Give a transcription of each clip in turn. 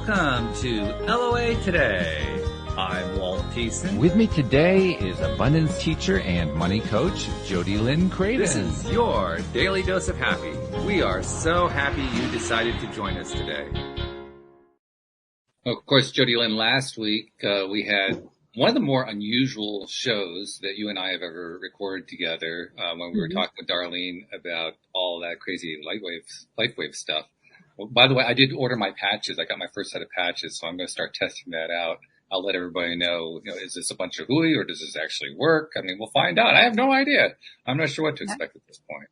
Welcome to LOA Today. I'm Walt Thiessen. With me today is abundance teacher and money coach, Jodi Lynn Creighton. This is your daily dose of happy. We are so happy you decided to join us today. Of course, Jodi Lynn, last week we had one of the more unusual shows that you and I have ever recorded together when we were talking with Darlene about all that crazy life wave stuff. Well, by the way, I did order my patches. I got my first set of patches, so I'm going to start testing that out. I'll let everybody know, is this a bunch of hooey or does this actually work? I mean, we'll find out. I have no idea. I'm not sure what to expect at this point.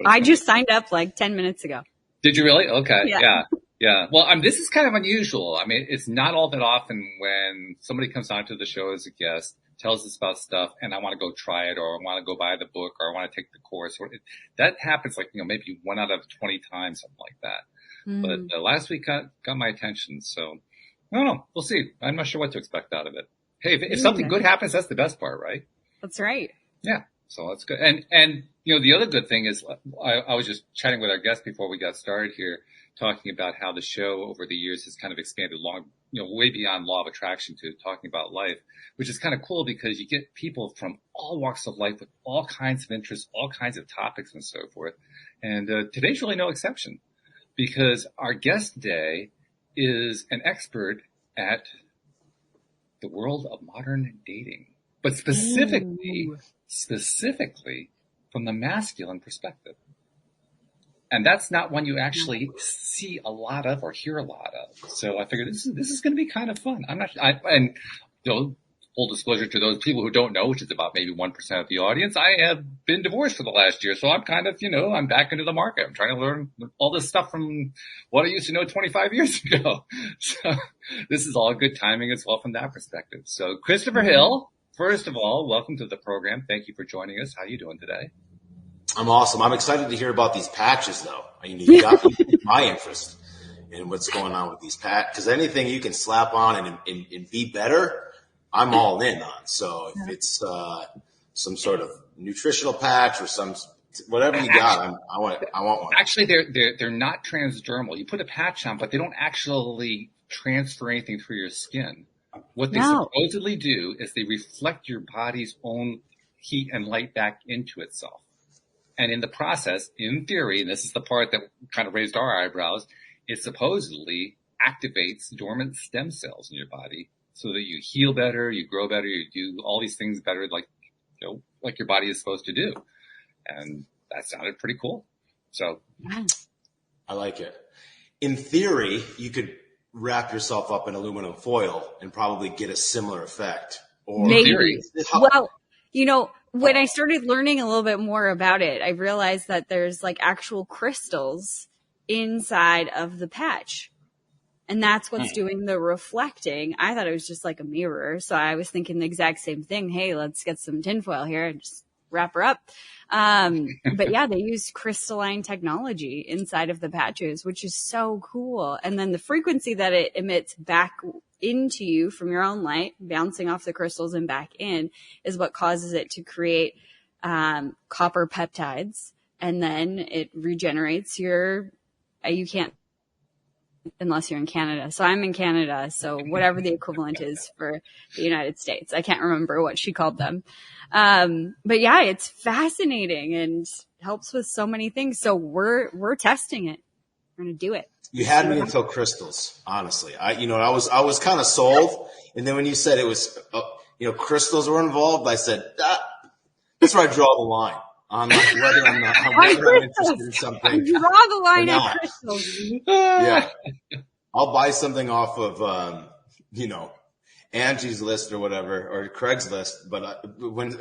I just signed up like 10 minutes ago. Did you really? Okay. Yeah. Well, this is kind of unusual. I mean, it's not all that often when somebody comes onto the show as a guest, tells us about stuff, and I want to go try it, or I want to go buy the book, or I want to take the course. That happens like, maybe 1 out of 20 times, something like that. But last week got my attention, so I don't know. We'll see. I'm not sure what to expect out of it. Hey, if something good happens, that's the best part, right? That's right. Yeah. So that's good. And the other good thing is I was just chatting with our guest before we got started here, talking about how the show over the years has kind of expanded way beyond law of attraction to talking about life, which is kind of cool because you get people from all walks of life with all kinds of interests, all kinds of topics and so forth. And today's really no exception because our guest today is an expert at the world of modern dating, but specifically from the masculine perspective. And that's not one you actually see a lot of or hear a lot of. So I figured this is going to be kind of fun. Full disclosure to those people who don't know, which is about maybe 1% of the audience, I have been divorced for the last year. So I'm kind of, I'm back into the market. I'm trying to learn all this stuff from what I used to know 25 years ago. So this is all good timing as well from that perspective. So Christopher Hill, first of all, welcome to the program. Thank you for joining us. How are you doing today? I'm awesome. I'm excited to hear about these patches, though. You got my interest in what's going on with these patches. Because anything you can slap on and be better, I'm all in on. So if it's some sort of nutritional patch or whatever you got, I want one. Actually, they're not transdermal. You put a patch on, but they don't actually transfer anything through your skin. What they supposedly do is they reflect your body's own heat and light back into itself. And in the process, in theory, and this is the part that kind of raised our eyebrows, it supposedly activates dormant stem cells in your body so that you heal better, you grow better, you do all these things better like your body is supposed to do. And that sounded pretty cool. So I like it. In theory, you could wrap yourself up in aluminum foil and probably get a similar effect. Or maybe. When I started learning a little bit more about it, I realized that there's like actual crystals inside of the patch. And that's what's doing the reflecting. I thought it was just like a mirror. So I was thinking the exact same thing. Hey, let's get some tinfoil here and just wrap her up. But yeah, they use crystalline technology inside of the patches, which is so cool. And then the frequency that it emits back into you from your own light, bouncing off the crystals and back in, is what causes it to create copper peptides. And then it regenerates you can't, unless you're in Canada. So I'm in Canada. So whatever the equivalent is for the United States, I can't remember what she called them. But yeah, it's fascinating and helps with so many things. So we're testing it. We're going to do it. You had me until crystals, honestly. I was kind of sold. And then when you said it was, crystals were involved, I said, that's where I draw the line on whether I'm interested in something. I draw the line at crystals. Yeah. I'll buy something off of, Angie's List or whatever, or Craigslist. But when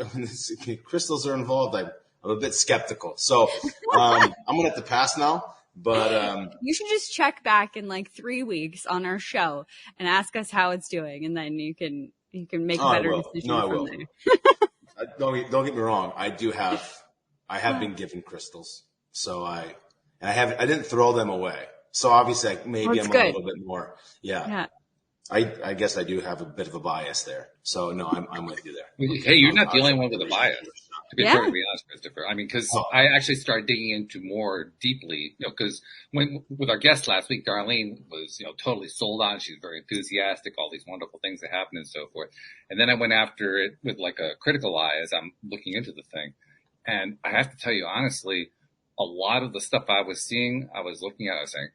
crystals are involved, I'm a bit skeptical. So I'm going to have to pass now. But you should just check back in like 3 weeks on our show and ask us how it's doing, and then you can make a better decision. No, I will. Don't get me wrong. I have been given crystals, so I didn't throw them away. So obviously, maybe I'm a little bit more. Yeah. I guess I do have a bit of a bias there. So no, I'm with you there. Hey, you're not the only one with a bias. To be perfectly honest, Christopher. I mean, because I actually started digging into more deeply, because with our guest last week, Darlene was, totally sold on. She was very enthusiastic, all these wonderful things that happened and so forth. And then I went after it with like a critical eye as I'm looking into the thing. And I have to tell you, honestly, a lot of the stuff I was seeing, I was looking at, I was saying,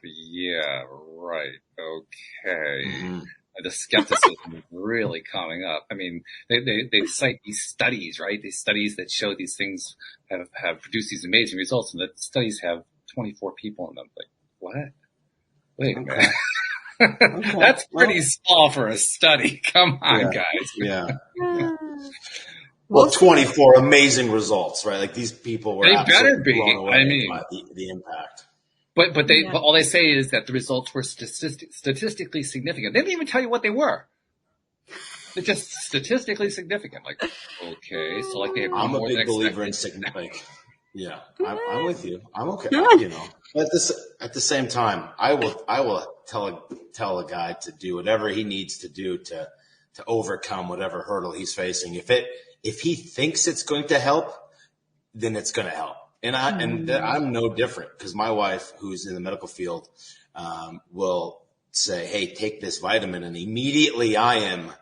yeah, right, okay. Mm-hmm. The skepticism is really coming up. I mean, they cite these studies, right? These studies that show these things have produced these amazing results, and the studies have 24 people in them. Like, what? Wait a minute. Okay. That's pretty small for a study. Come on, guys. Yeah. Well, 24 amazing results, right? Like these people were better be. blown away by the impact. But all they say is that the results were statistically significant. They didn't even tell you what they were. They're just statistically significant. Like, okay, so like they have I'm more a big believer in significant. Yeah, I'm with you. I'm okay. But at the same time, I will tell a guy to do whatever he needs to do to overcome whatever hurdle he's facing. If he thinks it's going to help, then it's going to help. And I'm no different, because my wife, who's in the medical field, will say, "Hey, take this vitamin," and immediately I am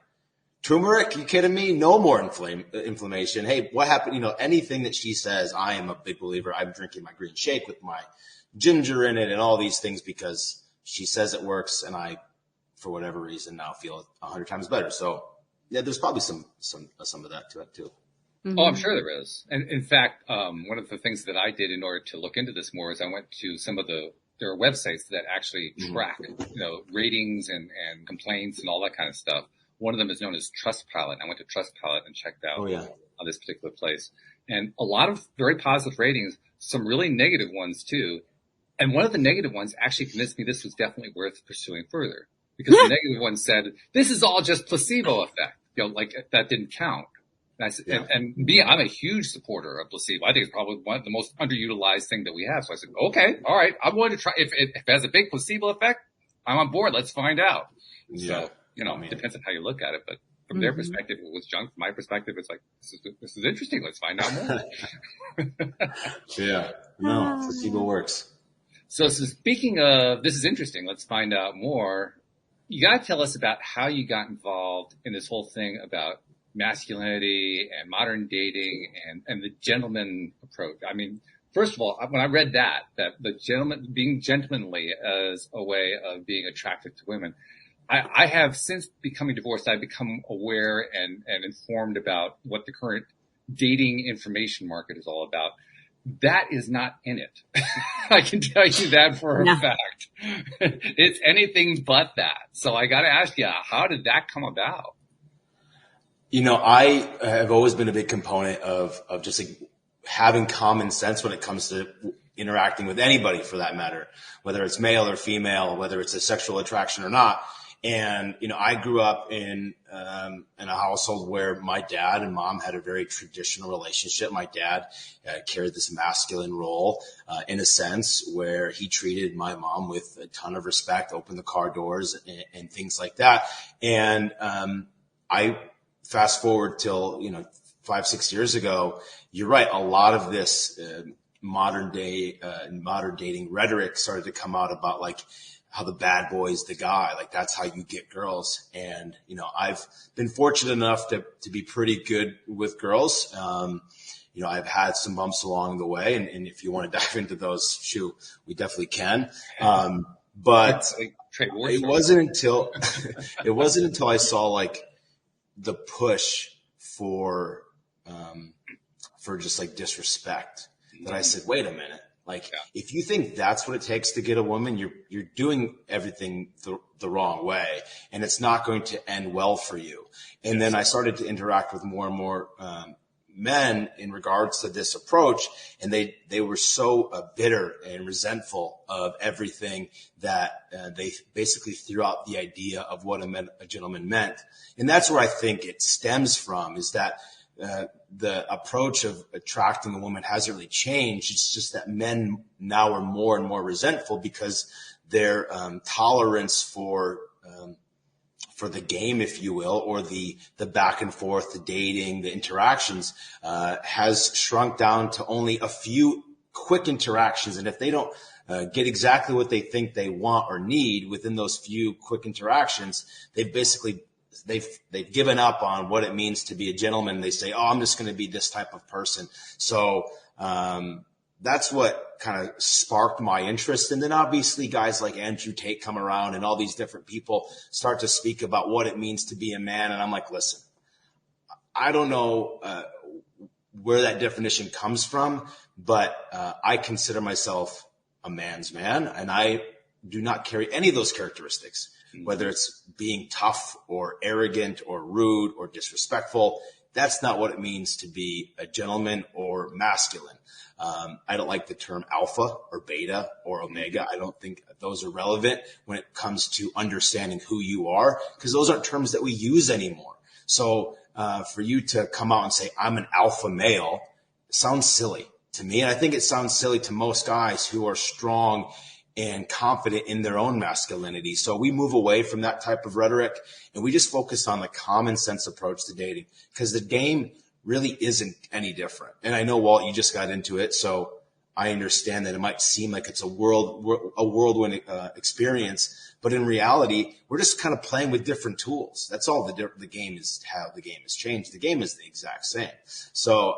turmeric. You kidding me? No more inflammation. Hey, what happened? Anything that she says, I am a big believer. I'm drinking my green shake with my ginger in it and all these things because she says it works, and I, for whatever reason, now feel 100 times better. So yeah, there's probably some of that to it too. Mm-hmm. Oh, I'm sure there is. And in fact, one of the things that I did in order to look into this more is I went to some of there are websites that actually track, ratings and complaints and all that kind of stuff. One of them is known as Trustpilot. I went to Trustpilot and checked out on this particular place. And a lot of very positive ratings, some really negative ones too. And one of the negative ones actually convinced me this was definitely worth pursuing further, because the negative one said, this is all just placebo effect. Like that didn't count. And I said, and me, I'm a huge supporter of placebo. I think it's probably one of the most underutilized thing that we have. So I said, okay, all right, I'm going to try. If it has a big placebo effect, I'm on board. Let's find out. Yeah. So, it depends on how you look at it. But from their perspective, it was junk. From my perspective, it's like, this is interesting. Let's find out more. No, placebo works. So speaking of, this is interesting. Let's find out more. You got to tell us about how you got involved in this whole thing about masculinity and modern dating and the gentleman approach. I mean, first of all, when I read that the being gentlemanly as a way of being attractive to women, I have, since becoming divorced, I've become aware and informed about what the current dating information market is all about. That is not in it. I can tell you that for a fact. It's anything but that. So I got to ask you, how did that come about? I have always been a big component of just like having common sense when it comes to interacting with anybody, for that matter, whether it's male or female, whether it's a sexual attraction or not. And, I grew up in a household where my dad and mom had a very traditional relationship. My dad carried this masculine role, in a sense, where he treated my mom with a ton of respect, opened the car doors and things like that. And, I fast forward till, 5-6 years ago, you're right. A lot of this, modern dating rhetoric started to come out about like how the bad boy's the guy, like that's how you get girls. And, I've been fortunate enough to be pretty good with girls. I've had some bumps along the way, and if you want to dive into those, we definitely can. But it wasn't until I saw like the push for just like disrespect that I said, wait a minute. Like, if you think that's what it takes to get a woman, you're doing everything the wrong way, and it's not going to end well for you. And then I started to interact with more and more men in regards to this approach, and they were so bitter and resentful of everything that they basically threw out the idea of what a gentleman meant. And that's where I think it stems from, is that the approach of attracting a woman hasn't really changed. It's just that men now are more and more resentful because their tolerance for the game, if you will, or the back and forth, the dating, the interactions, has shrunk down to only a few quick interactions. And if they don't get exactly what they think they want or need within those few quick interactions, they've given up on what it means to be a gentleman. They say, oh, I'm just going to be this type of person. So that's what kind of sparked my interest. And then obviously guys like Andrew Tate come around and all these different people start to speak about what it means to be a man. And I'm like, listen, I don't know where that definition comes from, but I consider myself a man's man, and I do not carry any of those characteristics, whether it's being tough or arrogant or rude or disrespectful. That's not what it means to be a gentleman or masculine. I don't like the term alpha or beta or omega. I don't think those are relevant when it comes to understanding who you are, because those aren't terms that we use anymore. So for you to come out and say, I'm an alpha male, sounds silly to me. And I think it sounds silly to most guys who are strong and confident in their own masculinity. So we move away from that type of rhetoric and we just focus on the common sense approach to dating, because the game really isn't any different. And I know, Walt, you just got into it, so I understand that it might seem like it's a whirlwind experience, but in reality, we're just kind of playing with different tools. That's all the game is, how the game has changed. The game is the exact same. So,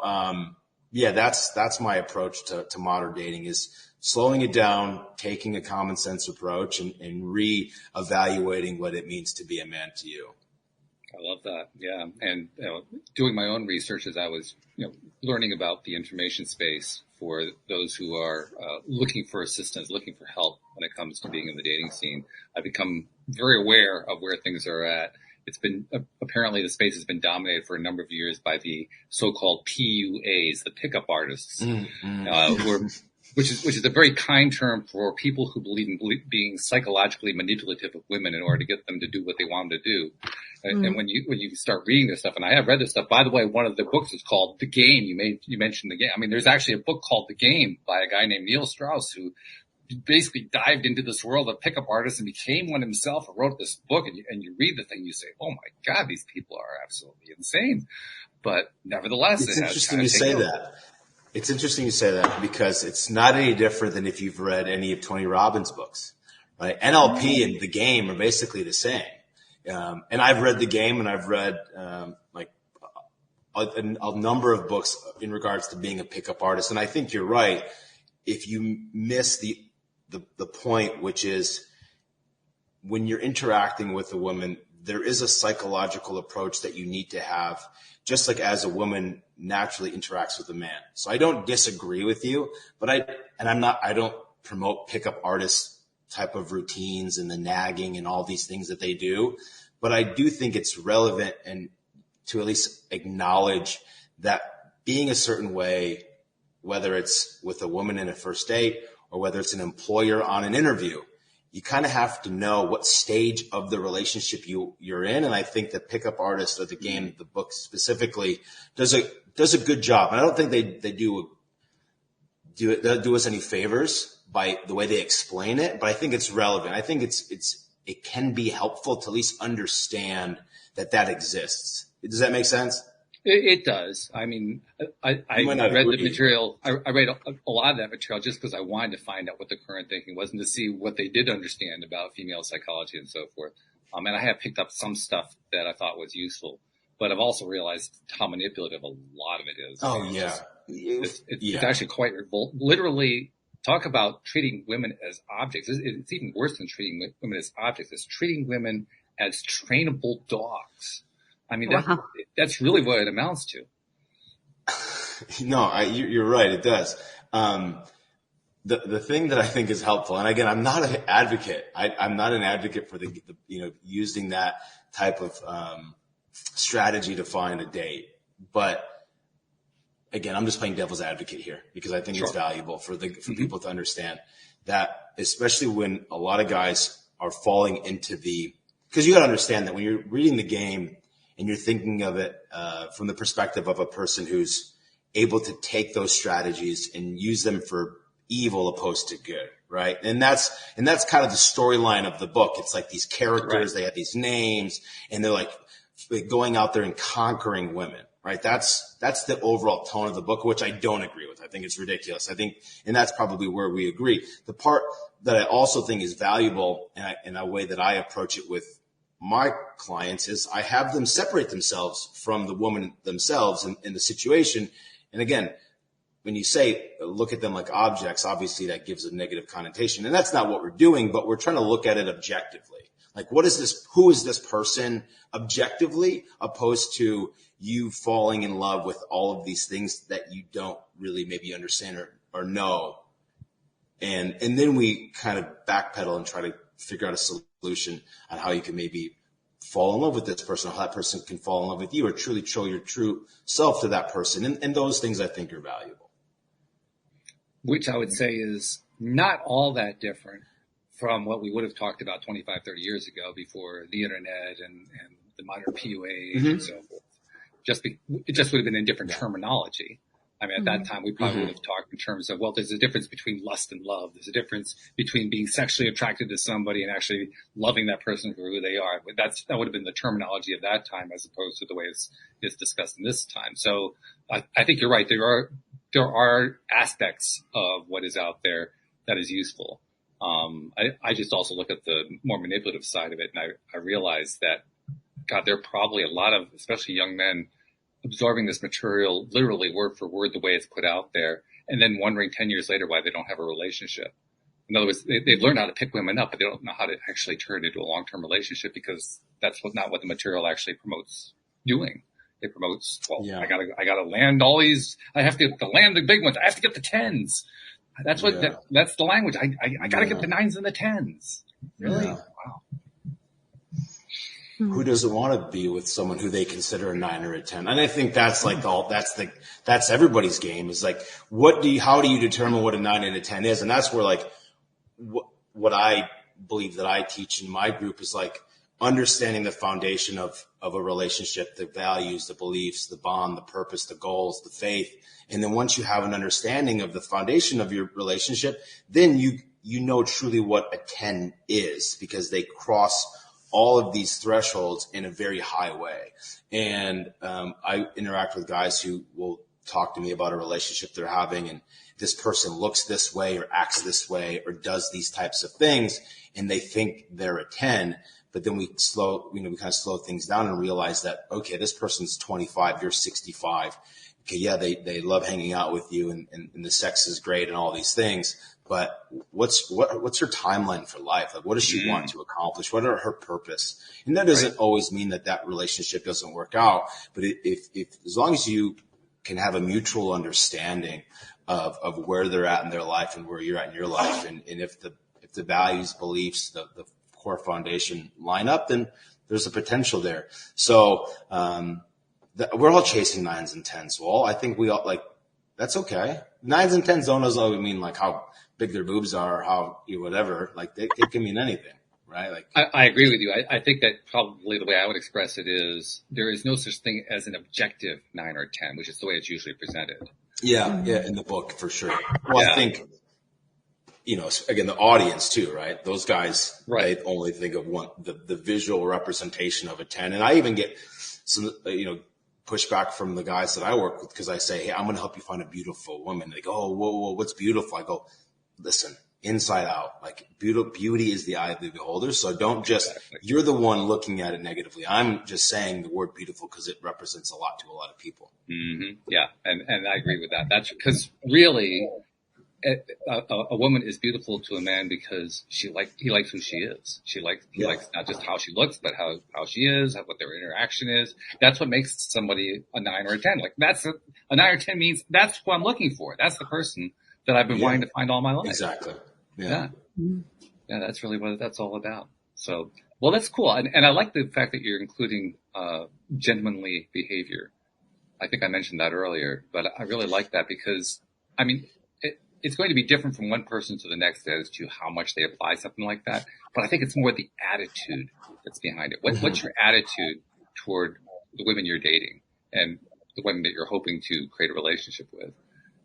yeah, that's my approach to modern dating, is slowing it down, taking a common sense approach, and re-evaluating what it means to be a man to you. I love that. Yeah. And doing my own research as I was learning about the information space for those who are looking for assistance, looking for help when it comes to being in the dating scene, I've become very aware of where things are at. It's been apparently the space has been dominated for a number of years by the so-called PUAs, the pickup artists, which is a very kind term for people who believe in being psychologically manipulative of women in order to get them to do what they want them to do. And when you start reading this stuff, and I have read this stuff, by the way, one of the books is called The Game. You mentioned The Game. I mean, there's actually a book called The Game by a guy named Neil Strauss, who basically dived into this world of pickup artists and became one himself and wrote this book. And you read the thing, you say, oh my God, these people are absolutely insane. But nevertheless, it's interesting you say that. It's interesting you say that, because it's not any different than if you've read any of Tony Robbins' books, right? NLP and The Game are basically the same. And I've read The Game, and I've read a number of books in regards to being a pickup artist. And I think you're right. If you miss the point, which is when you're interacting with a woman, there is a psychological approach that you need to have, just like as a woman naturally interacts with a man. So I don't disagree with you, but I don't promote pickup artist type of routines and the nagging and all these things that they do. But I do think it's relevant and to at least acknowledge that being a certain way, whether it's with a woman in a first date or whether it's an employer on an interview, you kind of have to know what stage of the relationship you're in. And I think the Pickup Artist or The Game, the book specifically, does a good job. And I don't think they do us any favors by the way they explain it, but I think it's relevant. I think it can be helpful to at least understand that exists. Does that make sense? It does. I mean, I read the material. I read a lot of that material just because I wanted to find out what the current thinking was and to see what they did understand about female psychology and so forth. And I have picked up some stuff that I thought was useful, but I've also realized how manipulative a lot of it is. Oh, yeah. It's actually quite revolting. Literally, talk about treating women as objects. It's even worse than treating women as objects. It's treating women as trainable dogs. I mean, that's really what it amounts to. No, you're right. It does. The thing that I think is helpful, and again, I'm not an advocate. I'm not an advocate for the using that type of strategy to find a date. But again, I'm just playing devil's advocate here because I think it's valuable for people to understand that, especially when a lot of guys are falling into because you got to understand that when you're reading The Game and you're thinking of it from the perspective of a person who's able to take those strategies and use them for evil opposed to good, right? And that's kind of the storyline of the book. It's like these characters, Right. they have these names, and they're like going out there and conquering women, right? That's the overall tone of the book, which I don't agree with. I think it's ridiculous. I think, and that's probably where we agree. The part that I also think is valuable, and in a way that I approach it with my clients, is I have them separate themselves from the woman themselves in the situation. And again, when you say look at them like objects, obviously that gives a negative connotation, and that's not what we're doing, but we're trying to look at it objectively. Like, what is this? Who is this person objectively, opposed to you falling in love with all of these things that you don't really maybe understand or know. And then we kind of backpedal and try to figure out a solution on how you can maybe fall in love with this person, how that person can fall in love with you, or truly show your true self to that person. And those things I think are valuable. Which I would say is not all that different from what we would have talked about 25, 30 years ago before the internet and the modern PUA and so forth. It just would have been in different terminology. I mean, at that time, we probably would have talked in terms of, well, there's a difference between lust and love. There's a difference between being sexually attracted to somebody and actually loving that person for who they are. But that would have been the terminology of that time, as opposed to the way it's discussed in this time. So I think you're right. There are aspects of what is out there that is useful. I just also look at the more manipulative side of it, and I realize that, God, there are probably a lot of, especially young men, absorbing this material literally word for word the way it's put out there, and then wondering 10 years later why they don't have a relationship. In other words, they've learned how to pick women up, but they don't know how to actually turn it into a long-term relationship, because that's not what the material actually promotes doing. It promotes, I gotta land all these, I have to land the big ones. I have to get the 10s. That's what, that's the language. I gotta get the 9s and the 10s. Really? Yeah. Wow. Who doesn't want to be with someone who they consider a 9 or a 10? And I think that's like that's everybody's game, is like, how do you determine what a 9 and a 10 is? And that's where, like, what I believe that I teach in my group is like understanding the foundation of a relationship, the values, the beliefs, the bond, the purpose, the goals, the faith. And then once you have an understanding of the foundation of your relationship, then you know truly what a 10 is, because they cross all of these thresholds in a very high way. And I interact with guys who will talk to me about a relationship they're having, and this person looks this way or acts this way or does these types of things, and they think they're a 10. But then we kind of slow things down and realize that, okay, this person's 25, you're 65. Okay, yeah, they love hanging out with you, and the sex is great and all these things. But what's her timeline for life? Like, what does she want to accomplish? What are her purpose? And that doesn't always mean that relationship doesn't work out. But if as long as you can have a mutual understanding of where they're at in their life and where you're at in your life, and if the values, beliefs, the core foundation line up, then there's a potential there. So we're all chasing 9s and 10s. Well, I think we all, like, that's okay. 9s and 10s don't always mean like how big their boobs are, or how whatever. Like, it can mean anything, right? Like, I agree with you. I think that probably the way I would express it is there is no such thing as an objective 9 or 10, which is the way it's usually presented. Yeah, in the book for sure. Well, I think, again, the audience too, right? Those guys, they only think of the visual representation of a 10. And I even get some, pushback from the guys that I work with, because I say, hey, I'm going to help you find a beautiful woman. They go, oh, whoa, what's beautiful? I go, listen, inside out, like, beauty is the eye of the beholder. So don't just, you're the one looking at it negatively. I'm just saying the word beautiful because it represents a lot to a lot of people. Mm-hmm. Yeah. And I agree with that. That's because really a woman is beautiful to a man because he likes who she is. He likes not just how she looks, but how she is, what their interaction is. That's what makes somebody a 9 or a 10. Like, a 9 or 10 means that's who I'm looking for. That's the person that I've been wanting to find all my life. Exactly. Yeah. That's really what that's all about. So, well, that's cool. And I like the fact that you're including, gentlemanly behavior. I think I mentioned that earlier, but I really like that because, I mean, it's going to be different from one person to the next as to how much they apply something like that. But I think it's more the attitude that's behind it. What's your attitude toward the women you're dating and the women that you're hoping to create a relationship with?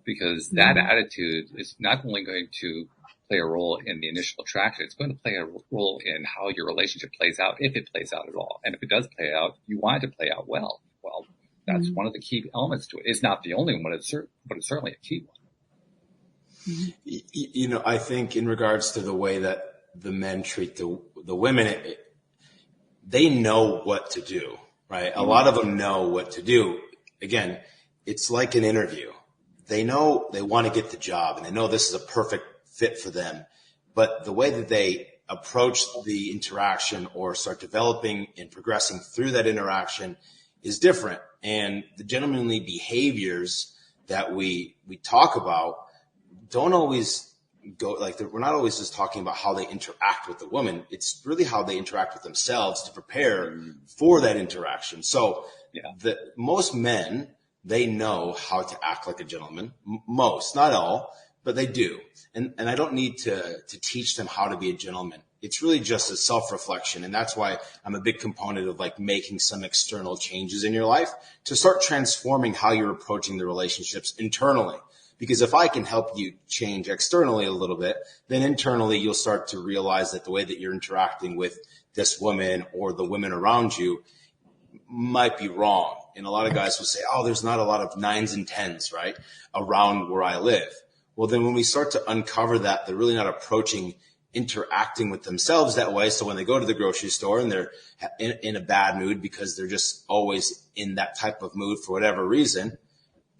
Because that attitude is not only going to play a role in the initial attraction. It's going to play a role in how your relationship plays out, if it plays out at all. And if it does play out, you want it to play out well. Well, that's one of the key elements to it. It's not the only one, but it's certainly a key one. You know, I think in regards to the way that the men treat the women, they know what to do, right? A lot of them know what to do. Again, it's like an interview. They know they want to get the job and they know this is a perfect fit for them. But the way that they approach the interaction or start developing and progressing through that interaction is different. And the gentlemanly behaviors that we talk about don't always go like, we're not always just talking about how they interact with the woman. It's really how they interact with themselves to prepare for that interaction. So most men, they know how to act like a gentleman. Most, not all, but they do. And I don't need to teach them how to be a gentleman. It's really just a self-reflection. And that's why I'm a big component of like making some external changes in your life to start transforming how you're approaching the relationships internally. Because if I can help you change externally a little bit, then internally you'll start to realize that the way that you're interacting with this woman or the women around you might be wrong. And a lot of guys will say, oh, there's not a lot of 9s and 10s, right, around where I live. Well, then when we start to uncover that, they're really not interacting with themselves that way. So when they go to the grocery store and they're in a bad mood because they're just always in that type of mood for whatever reason,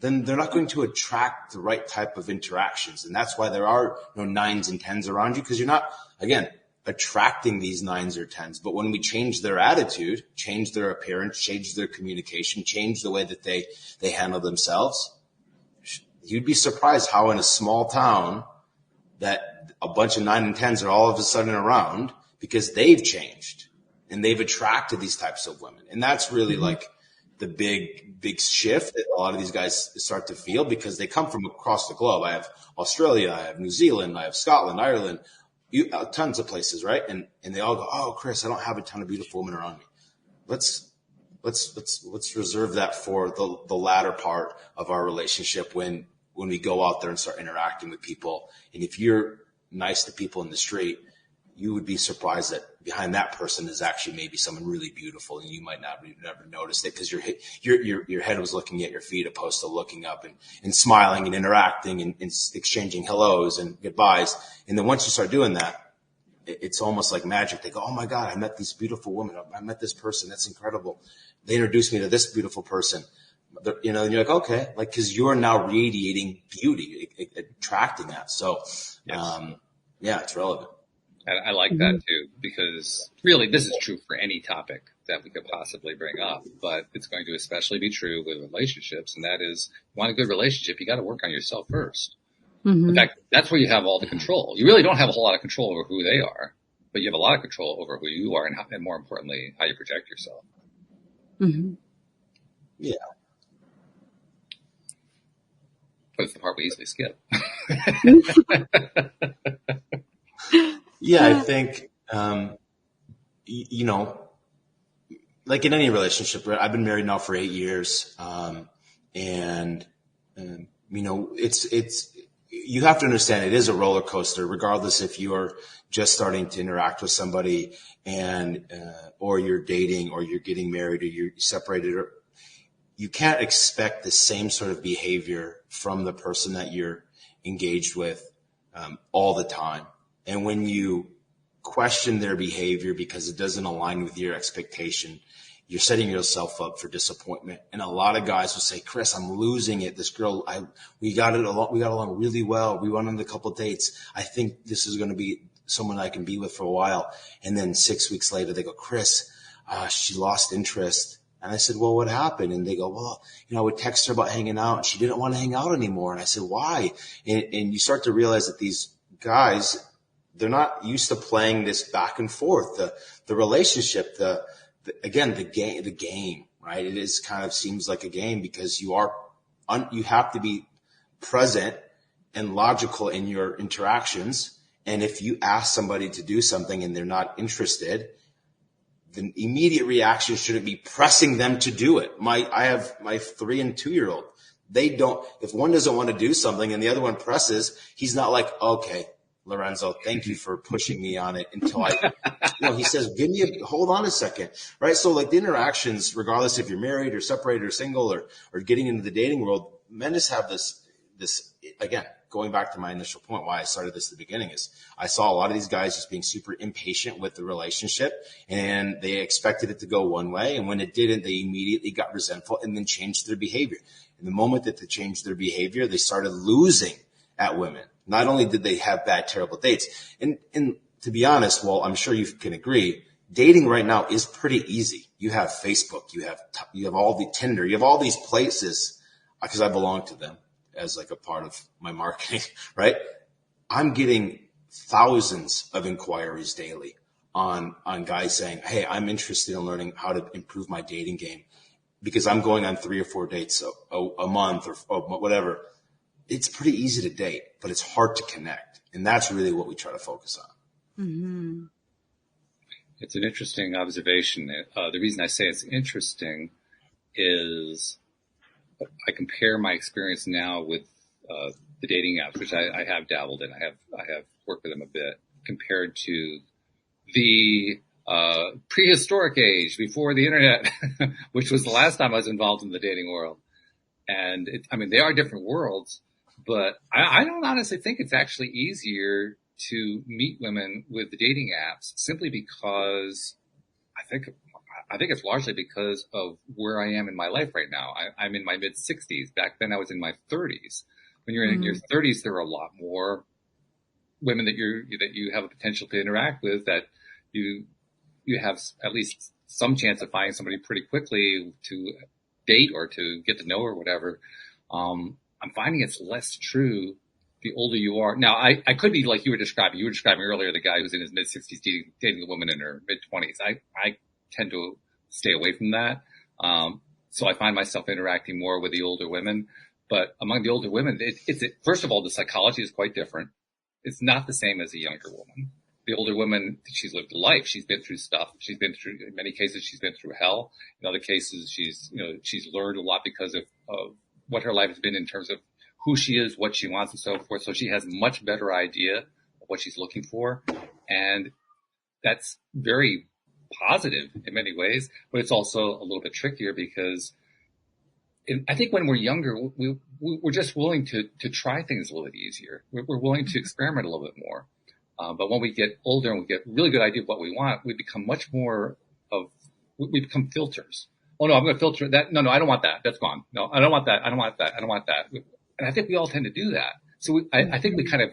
then they're not going to attract the right type of interactions. And that's why there are no 9s and 10s around you, because you're not, again, attracting these 9s or 10s. But when we change their attitude, change their appearance, change their communication, change the way that they handle themselves, you'd be surprised how in a small town that a bunch of 9 and 10s are all of a sudden around because they've changed and they've attracted these types of women. And that's really like the big shift that a lot of these guys start to feel, because they come from across the globe. I have Australia, I have New Zealand, I have Scotland, Ireland, tons of places, right? And they all go, oh, Chris, I don't have a ton of beautiful women around me. Let's reserve that for the latter part of our relationship when we go out there and start interacting with people. And if you're nice to people in the street, you would be surprised that behind that person is actually maybe someone really beautiful, and you might not have never noticed it because your head was looking at your feet opposed to looking up and smiling and interacting and exchanging hellos and goodbyes. And then once you start doing that, it's almost like magic. They go, oh my God, I met this beautiful woman. I met this person. That's incredible. They introduced me to this beautiful person. You know, and you're like, okay, like, cause you're now radiating beauty, attracting that. So, it's relevant. I like that too, because really this is true for any topic that we could possibly bring up, but it's going to especially be true with relationships. And that is, want a good relationship, you got to work on yourself first. In fact, that's where you have all the control. You really don't have a whole lot of control over who they are, but you have a lot of control over who you are and more importantly, how you project yourself. Yeah. But it's the part we easily skip. Yeah, I think, you know, like in any relationship, right? I've been married now for 8 years. You know, you have to understand it is a roller coaster, regardless if you are just starting to interact with somebody or you're dating or you're getting married or you're separated. Or you can't expect the same sort of behavior from the person that you're engaged with all the time. And when you question their behavior because it doesn't align with your expectation, you're setting yourself up for disappointment. And a lot of guys will say, Chris, I'm losing it. This girl, we got along really well. We went on a couple of dates. I think this is going to be someone I can be with for a while. And then 6 weeks later, they go, Chris, she lost interest. And I said, well, what happened? And they go, well, you know, I would text her about hanging out and she didn't want to hang out anymore. And I said, why? And you start to realize that these guys, they're not used to playing this back and forth, the relationship, the game, right? It is kind of seems like a game because you have to be present and logical in your interactions. And if you ask somebody to do something and they're not interested, the immediate reaction shouldn't be pressing them to do it. I have my 3 and 2-year-old. If one doesn't want to do something and the other one presses, he's not like, okay, Lorenzo, thank you for pushing me on it until he says, hold on a second, right? So like the interactions, regardless if you're married or separated or single or getting into the dating world, men just have this, again, going back to my initial point, why I started this at the beginning is I saw a lot of these guys just being super impatient with the relationship and they expected it to go one way. And when it didn't, they immediately got resentful and then changed their behavior. And the moment that they changed their behavior, they started losing at women. Not only did they have bad, terrible dates, and to be honest, well, I'm sure you can agree, dating right now is pretty easy. You have Facebook, you have all the Tinder, you have all these places, because I belong to them as like a part of my marketing, right? I'm getting thousands of inquiries daily on guys saying, hey, I'm interested in learning how to improve my dating game because I'm going on 3 or 4 dates a month or whatever. It's pretty easy to date, but it's hard to connect. And that's really what we try to focus on. Mm-hmm. It's an interesting observation. The reason I say it's interesting is I compare my experience now with the dating apps, which I have dabbled in. I have worked with them a bit, compared to the prehistoric age before the internet, which was the last time I was involved in the dating world. And they are different worlds. But I don't honestly think it's actually easier to meet women with the dating apps simply because I think it's largely because of where I am in my life right now. I'm in my mid 60s. Back then I was in my 30s. When you're in your 30s, there are a lot more women that you have a potential to interact with, that you have at least some chance of finding somebody pretty quickly to date or to get to know or whatever. I'm finding it's less true the older you are. Now, I could be like you were describing. You were describing earlier the guy who's in his mid-60s dating a woman in her mid-20s. I tend to stay away from that. So I find myself interacting more with the older women. But among the older women, first of all, the psychology is quite different. It's not the same as a younger woman. The older woman, she's lived a life. She's been through stuff. In many cases, she's been through hell. In other cases, she's learned a lot because of what her life has been in terms of who she is, what she wants, and so forth. So she has a much better idea of what she's looking for. And that's very positive in many ways, but it's also a little bit trickier because I think when we're younger, we're just willing to try things a little bit easier. We're willing to experiment a little bit more. But when we get older and we get a really good idea of what we want, we become much more we become filters. Oh no, I'm going to filter that. No, I don't want that. That's gone. No, I don't want that. I don't want that. I don't want that. And I think we all tend to do that. So I think we kind of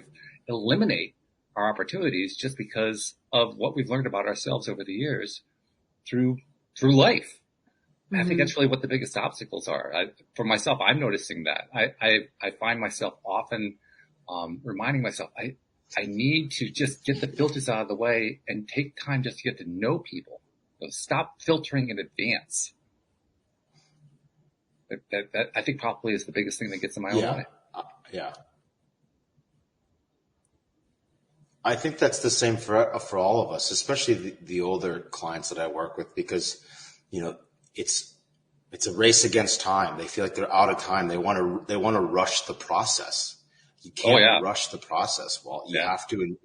eliminate our opportunities just because of what we've learned about ourselves over the years through life. Mm-hmm. I think that's really what the biggest obstacles are. For myself, I'm noticing that. I find myself often reminding myself, I need to just get the filters out of the way and take time just to get to know people. So stop filtering in advance. That I think probably is the biggest thing that gets in my own way. Yeah. I think that's the same for all of us, especially the older clients that I work with, because, it's a race against time. They feel like they're out of time. They want to rush the process. You can't rush the process. Well, you have to,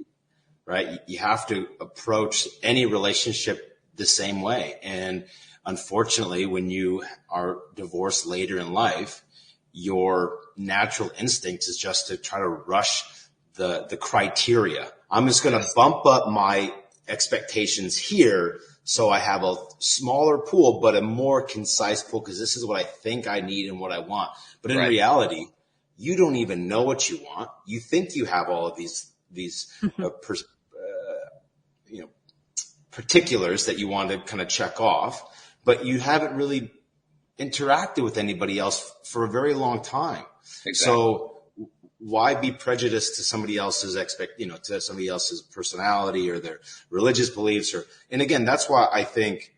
right? You have to approach any relationship the same way. And unfortunately, when you are divorced later in life, your natural instinct is just to try to rush the criteria. I'm just going to bump up my expectations here so I have a smaller pool, but a more concise pool, because this is what I think I need and what I want. But in reality, you don't even know what you want. You think you have all of these particulars that you want to kind of check off, but you haven't really interacted with anybody else for a very long time. Exactly. So why be prejudiced to somebody else's to somebody else's personality or their religious beliefs? And again, that's why I think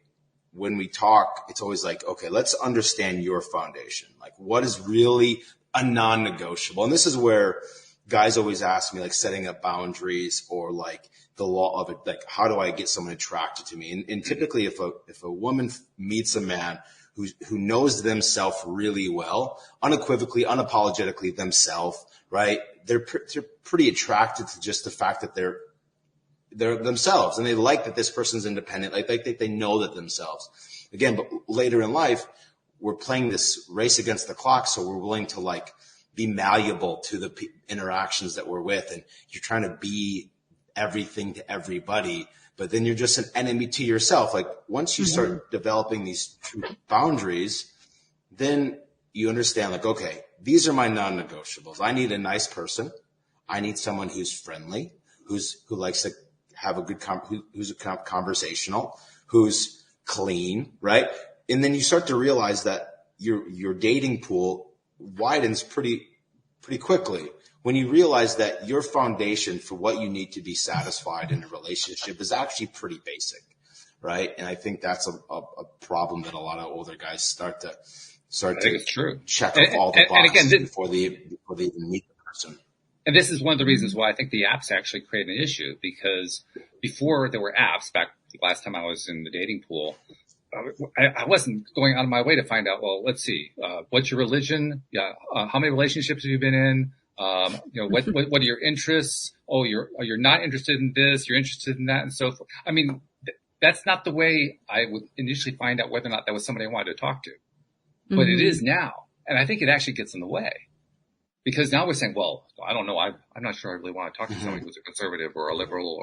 when we talk, it's always like, okay, let's understand your foundation. Like, what is really a non-negotiable? And this is where guys always ask me, like, setting up boundaries or like the law of it. Like, how do I get someone attracted to me? And typically if a woman meets a man who knows themselves really well, unequivocally, unapologetically themselves, right? They're pretty attracted to just the fact that they're themselves, and they like that this person's independent. Like they know that themselves. Again, but later in life, we're playing this race against the clock, so we're willing to like be malleable to the interactions that we're with, and you're trying to be everything to everybody, but then you're just an enemy to yourself. Like once you start developing these true boundaries, then you understand like, okay, these are my non-negotiables. I need a nice person. I need someone who's friendly, who likes to have a good who's conversational, who's clean, right? And then you start to realize that your dating pool widens pretty quickly when you realize that your foundation for what you need to be satisfied in a relationship is actually pretty basic, right? And I think that's a problem that a lot of older guys start to check off all the boxes before they even meet the person. And this is one of the reasons why I think the apps actually create an issue, because before there were apps, back last time I was in the dating pool, I wasn't going out of my way to find out, well, let's see, what's your religion? Yeah. How many relationships have you been in? What are your interests? Oh, you're not interested in this. You're interested in that, and so forth. I mean, that's not the way I would initially find out whether or not that was somebody I wanted to talk to, but it is now. And I think it actually gets in the way, because now we're saying, well, I don't know. I'm not sure I really want to talk to somebody who's a conservative or a liberal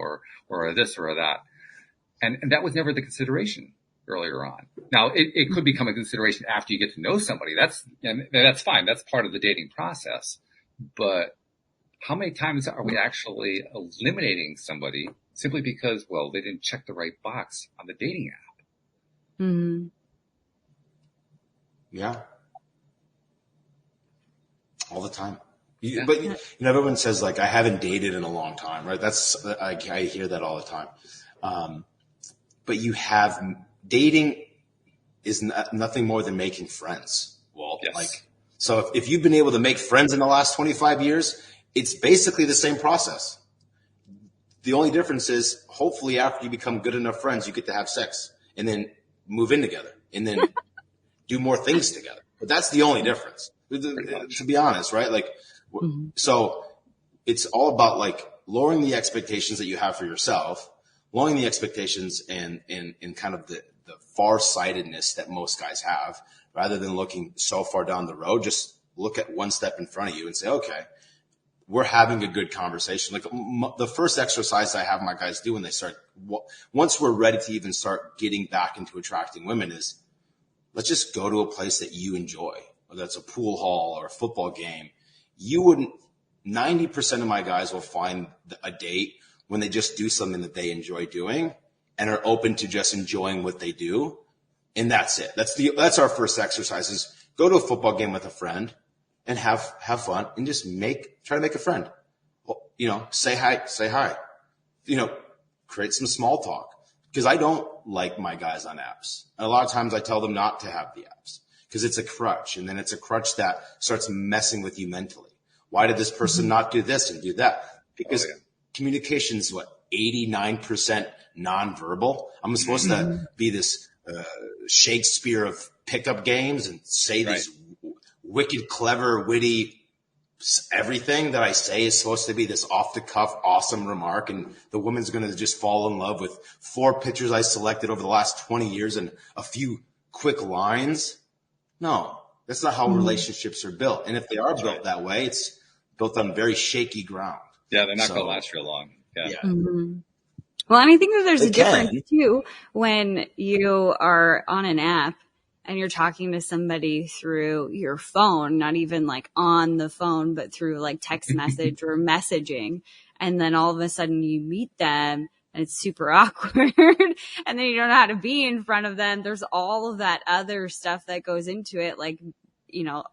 or a this or a that. And that was never the consideration earlier on. Now it could become a consideration after you get to know somebody. That's fine. That's part of the dating process. But how many times are we actually eliminating somebody simply because, well, they didn't check the right box on the dating app? Mm-hmm. Yeah. All the time. But everyone says like, I haven't dated in a long time, right? I hear that all the time. But dating is nothing more than making friends, Walt. Yes. So if you've been able to make friends in the last 25 years, it's basically the same process. The only difference is hopefully after you become good enough friends, you get to have sex and then move in together and then do more things together. But that's the only difference, to be honest, right? Like, so it's all about like lowering the expectations that you have for yourself, lowering the expectations and kind of the far-sightedness that most guys have, rather than looking so far down the road. Just look at one step in front of you and say, okay, we're having a good conversation. Like the first exercise I have my guys do when they start, once we're ready to even start getting back into attracting women, is let's just go to a place that you enjoy, whether it's a pool hall or a football game. 90% of my guys will find a date when they just do something that they enjoy doing and are open to just enjoying what they do. And that's it. That's our first exercise, is go to a football game with a friend and have fun and just try to make a friend. Say hi, create some small talk, because I don't like my guys on apps. And a lot of times I tell them not to have the apps because it's a crutch, and then it's a crutch that starts messing with you mentally. Why did this person not do this and do that? Because communication is 89% nonverbal. I'm supposed to be this Shakespeare of pickup games and say these wicked, clever, witty, everything that I say is supposed to be this off the cuff, awesome remark. And the woman's going to just fall in love with 4 pictures I selected over the last 20 years and a few quick lines. No, that's not how relationships are built. And if they are built that way, it's built on very shaky ground. Yeah, they're not going to last real long. Yeah. Mm-hmm. Well, and I think that there's a difference too when you are on an app and you're talking to somebody through your phone, not even like on the phone, but through like text message or messaging. And then all of a sudden you meet them and it's super awkward and then you don't know how to be in front of them. There's all of that other stuff that goes into it. Like,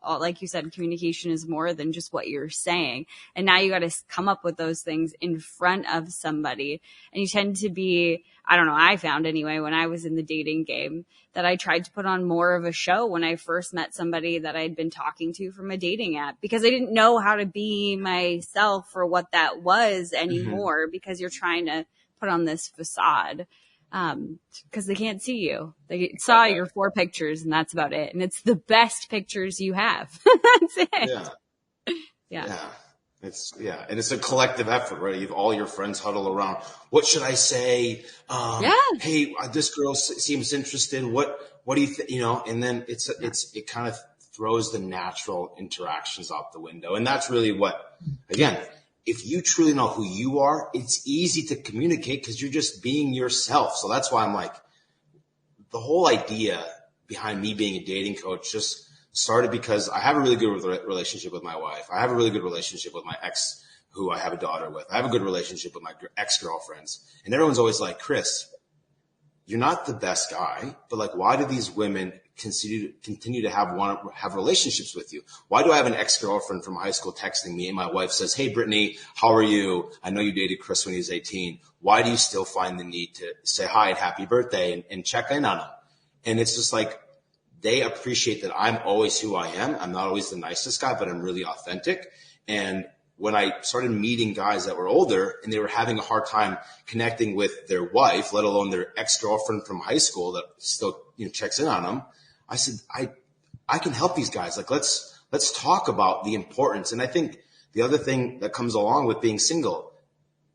like you said, communication is more than just what you're saying. And now you got to come up with those things in front of somebody. And you tend to be, I don't know, I found anyway, when I was in the dating game, that I tried to put on more of a show when I first met somebody that I'd been talking to from a dating app, because I didn't know how to be myself or what that was anymore, because you're trying to put on this facade. because they can't see you. They saw your 4 pictures and that's about it. And it's the best pictures you have. That's it. Yeah. And it's a collective effort, right? You have all your friends huddle around. What should I say? Hey, this girl seems interested. What do you think? And then it kind of throws the natural interactions out the window. And that's really what, again, if you truly know who you are, it's easy to communicate because you're just being yourself. So that's why I'm like, the whole idea behind me being a dating coach just started because I have a really good relationship with my wife. I have a really good relationship with my ex, who I have a daughter with. I have a good relationship with my ex-girlfriends. And everyone's always like, Chris, you're not the best guy, but like, why do these women continue to have relationships with you? Why do I have an ex-girlfriend from high school texting me and my wife says, hey, Brittany, how are you? I know you dated Chris when he was 18. Why do you still find the need to say hi and happy birthday and check in on him? And it's just like, they appreciate that I'm always who I am. I'm not always the nicest guy, but I'm really authentic. And when I started meeting guys that were older and they were having a hard time connecting with their wife, let alone their ex-girlfriend from high school that still checks in on them, I said, I can help these guys. Like, let's talk about the importance. And I think the other thing that comes along with being single,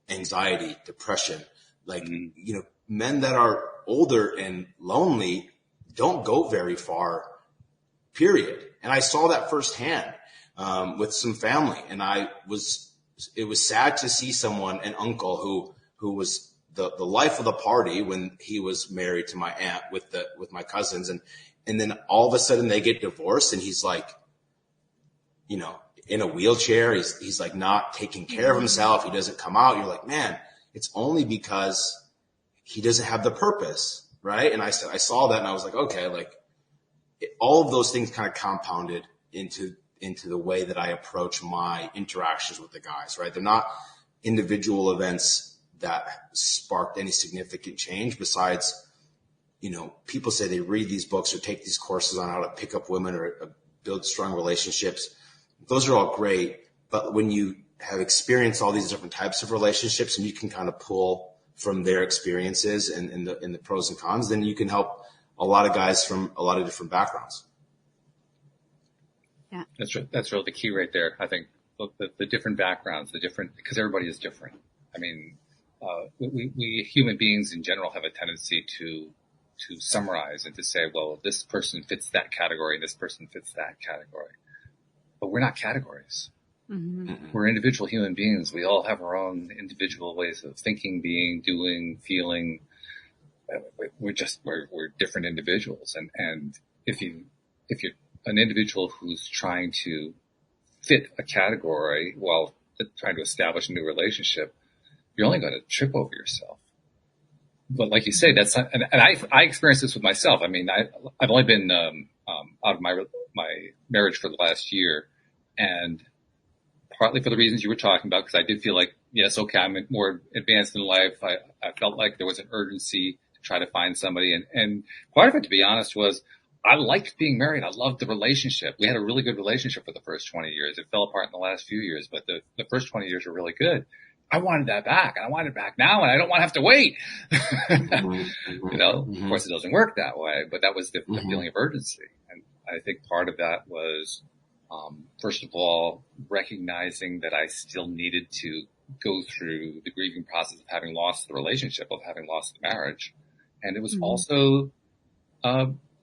anxiety, depression, like, men that are older and lonely don't go very far, period. And I saw that firsthand with some family. And it was sad to see someone, an uncle who was the life of the party when he was married to my aunt with my cousins. And then all of a sudden they get divorced and he's like, in a wheelchair. He's like not taking care of himself. He doesn't come out. You're like, man, it's only because he doesn't have the purpose. Right. And I saw that and I was like, okay, like all of those things kind of compounded into the way that I approach my interactions with the guys, right? They're not individual events that sparked any significant change besides, people say they read these books or take these courses on how to pick up women or build strong relationships. Those are all great. But when you have experienced all these different types of relationships and you can kind of pull from their experiences and the pros and cons, then you can help a lot of guys from a lot of different backgrounds. Yeah. That's really the key right there. I think the different backgrounds, because everybody is different. I mean, we human beings in general have a tendency to summarize and to say, well, this person fits that category and this person fits that category. But we're not categories. Mm-hmm. We're individual human beings. We all have our own individual ways of thinking, being, doing, feeling. We're different individuals. And if you're an individual who's trying to fit a category while trying to establish a new relationship, you're only going to trip over yourself. But like you say, that's not, and I experienced this with myself. I mean, I've only been out of my marriage for the last year, and partly for the reasons you were talking about, because I did feel like, yes, okay, I'm more advanced in life. I felt like there was an urgency to try to find somebody. And part of it, to be honest, was I liked being married. I loved the relationship. We had a really good relationship for the first 20 years. It fell apart in the last few years, but the first 20 years were really good. I wanted that back, and I want it back now, and I don't want to have to wait. Of course, it doesn't work that way, but that was the feeling of urgency. And I think part of that was, first of all, recognizing that I still needed to go through the grieving process of having lost the relationship, of having lost the marriage. And it was also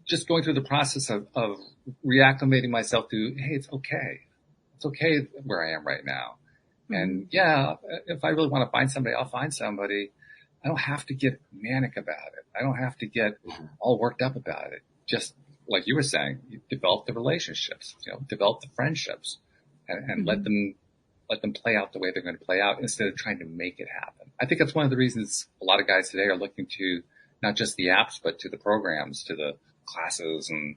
just going through the process of reacclimating myself to, hey, it's okay. It's okay where I am right now. And yeah, if I really want to find somebody, I'll find somebody. I don't have to get manic about it. I don't have to get all worked up about it. Just like you were saying, you develop the relationships, develop the friendships, and let them play out the way they're going to play out instead of trying to make it happen. I think that's one of the reasons a lot of guys today are looking to not just the apps, but to the programs, to the classes and,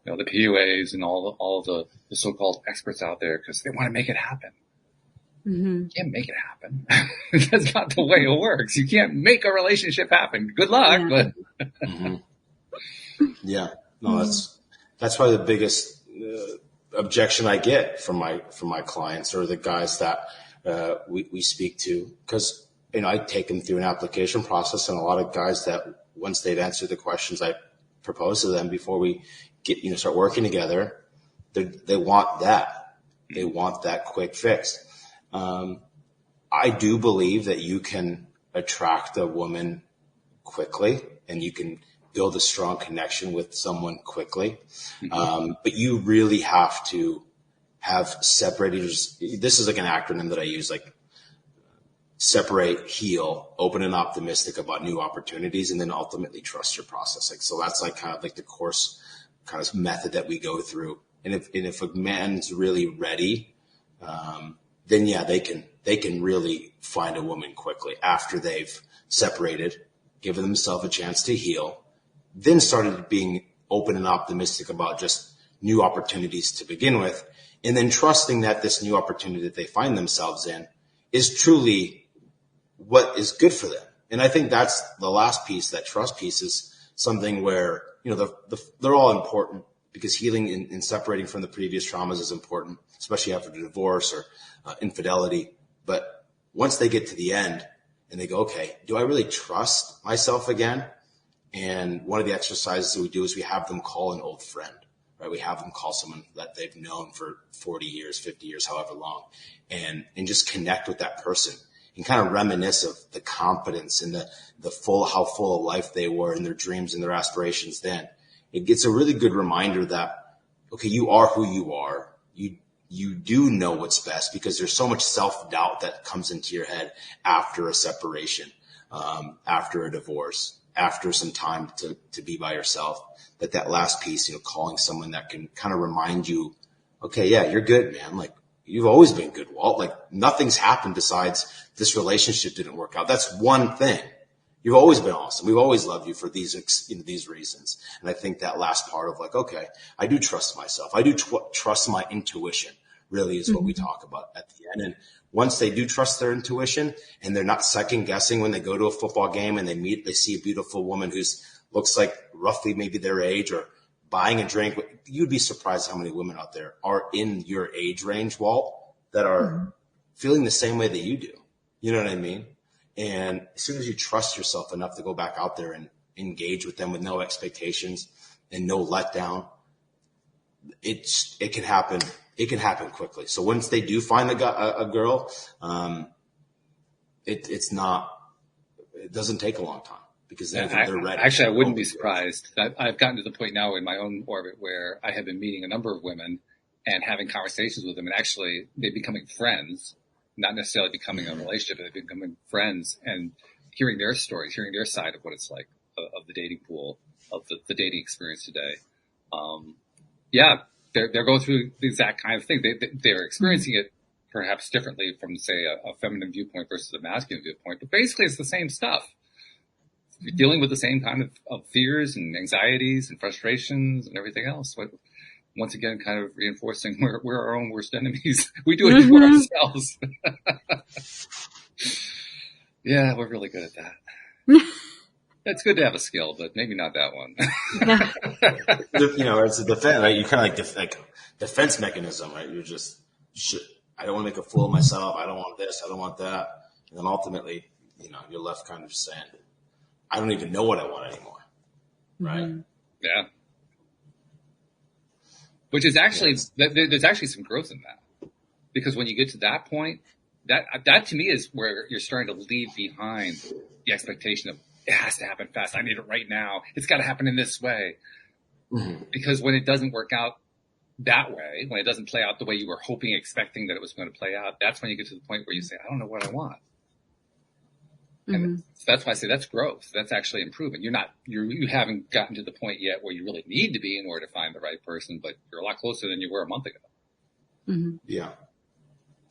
the PUAs and all the so-called experts out there, because they want to make it happen. Mm-hmm. You can't make it happen. That's not the way it works. You can't make a relationship happen. Good luck, but. Yeah, no, that's probably the biggest objection I get from my clients or the guys that we speak to, because I take them through an application process, and a lot of guys that once they've answered the questions I propose to them before we get, start working together, they want that. They want that quick fix. I do believe that you can attract a woman quickly and you can build a strong connection with someone quickly. But you really have to have separated. This is like an acronym that I use, like separate, heal, open and optimistic about new opportunities, and then ultimately trust your process. So that's like kind of like the course kind of method that we go through. And if a man's really ready, then yeah, they can really find a woman quickly after they've separated, given themselves a chance to heal, then started being open and optimistic about just new opportunities to begin with, and then trusting that this new opportunity that they find themselves in is truly what is good for them. And I think that's the last piece, that trust piece, is something where, they're all important, because healing and separating from the previous traumas is important, especially after the divorce or infidelity. But once they get to the end and they go, okay, do I really trust myself again? And one of the exercises that we do is we have them call an old friend, right? We have them call someone that they've known for 40 years, 50 years, however long, and just connect with that person and kind of reminisce of the confidence and how full of life they were and their dreams and their aspirations then. It gets a really good reminder that, okay, you are who you are. You do know what's best, because there's so much self-doubt that comes into your head after a separation, after a divorce, after some time to be by yourself, that last piece, calling someone that can kind of remind you, okay, yeah, you're good, man. Like, you've always been good, Walt. Like, nothing's happened besides this relationship didn't work out. That's one thing. You've always been awesome. We've always loved you for these reasons. And I think that last part of like, okay, I do trust myself. I do trust my intuition, really, is what we talk about at the end. And once they do trust their intuition and they're not second guessing when they go to a football game and they see a beautiful woman who's looks like roughly maybe their age, or buying a drink, you'd be surprised how many women out there are in your age range, Walt, that are feeling the same way that you do. You know what I mean? And as soon as you trust yourself enough to go back out there and engage with them with no expectations and no letdown, it can happen. It can happen quickly. So once they do find a girl, it doesn't take a long time, because they're ready. Actually, I wouldn't be surprised. I've gotten to the point now in my own orbit where I have been meeting a number of women and having conversations with them, and actually they're becoming friends. Not necessarily becoming a relationship, but becoming friends, and hearing their stories, hearing their side of what it's like of the dating pool, of the dating experience today. They're going through the exact kind of thing. They're experiencing it perhaps differently from, say, a feminine viewpoint versus a masculine viewpoint, but basically it's the same stuff. You're dealing with the same kind of fears and anxieties and frustrations and everything else. But once again, kind of reinforcing we're our own worst enemies. We do it for ourselves. Yeah, we're really good at that. It's good to have a skill, but maybe not that one. It's a defense, right? You kind of like defense mechanism, right? You're just, I don't want to make a fool of myself. I don't want this. I don't want that. And then ultimately, you're left kind of saying, I don't even know what I want anymore. Right? Yeah. Which is actually, there's actually some growth in that. Because when you get to that point, that to me is where you're starting to leave behind the expectation of, it has to happen fast. I need it right now. It's got to happen in this way. Because when it doesn't work out that way, when it doesn't play out the way you were hoping, expecting that it was going to play out, that's when you get to the point where you say, I don't know what I want. And so that's why I say that's growth. That's actually improvement. You haven't gotten to the point yet where you really need to be in order to find the right person, but you're a lot closer than you were a month ago. Yeah,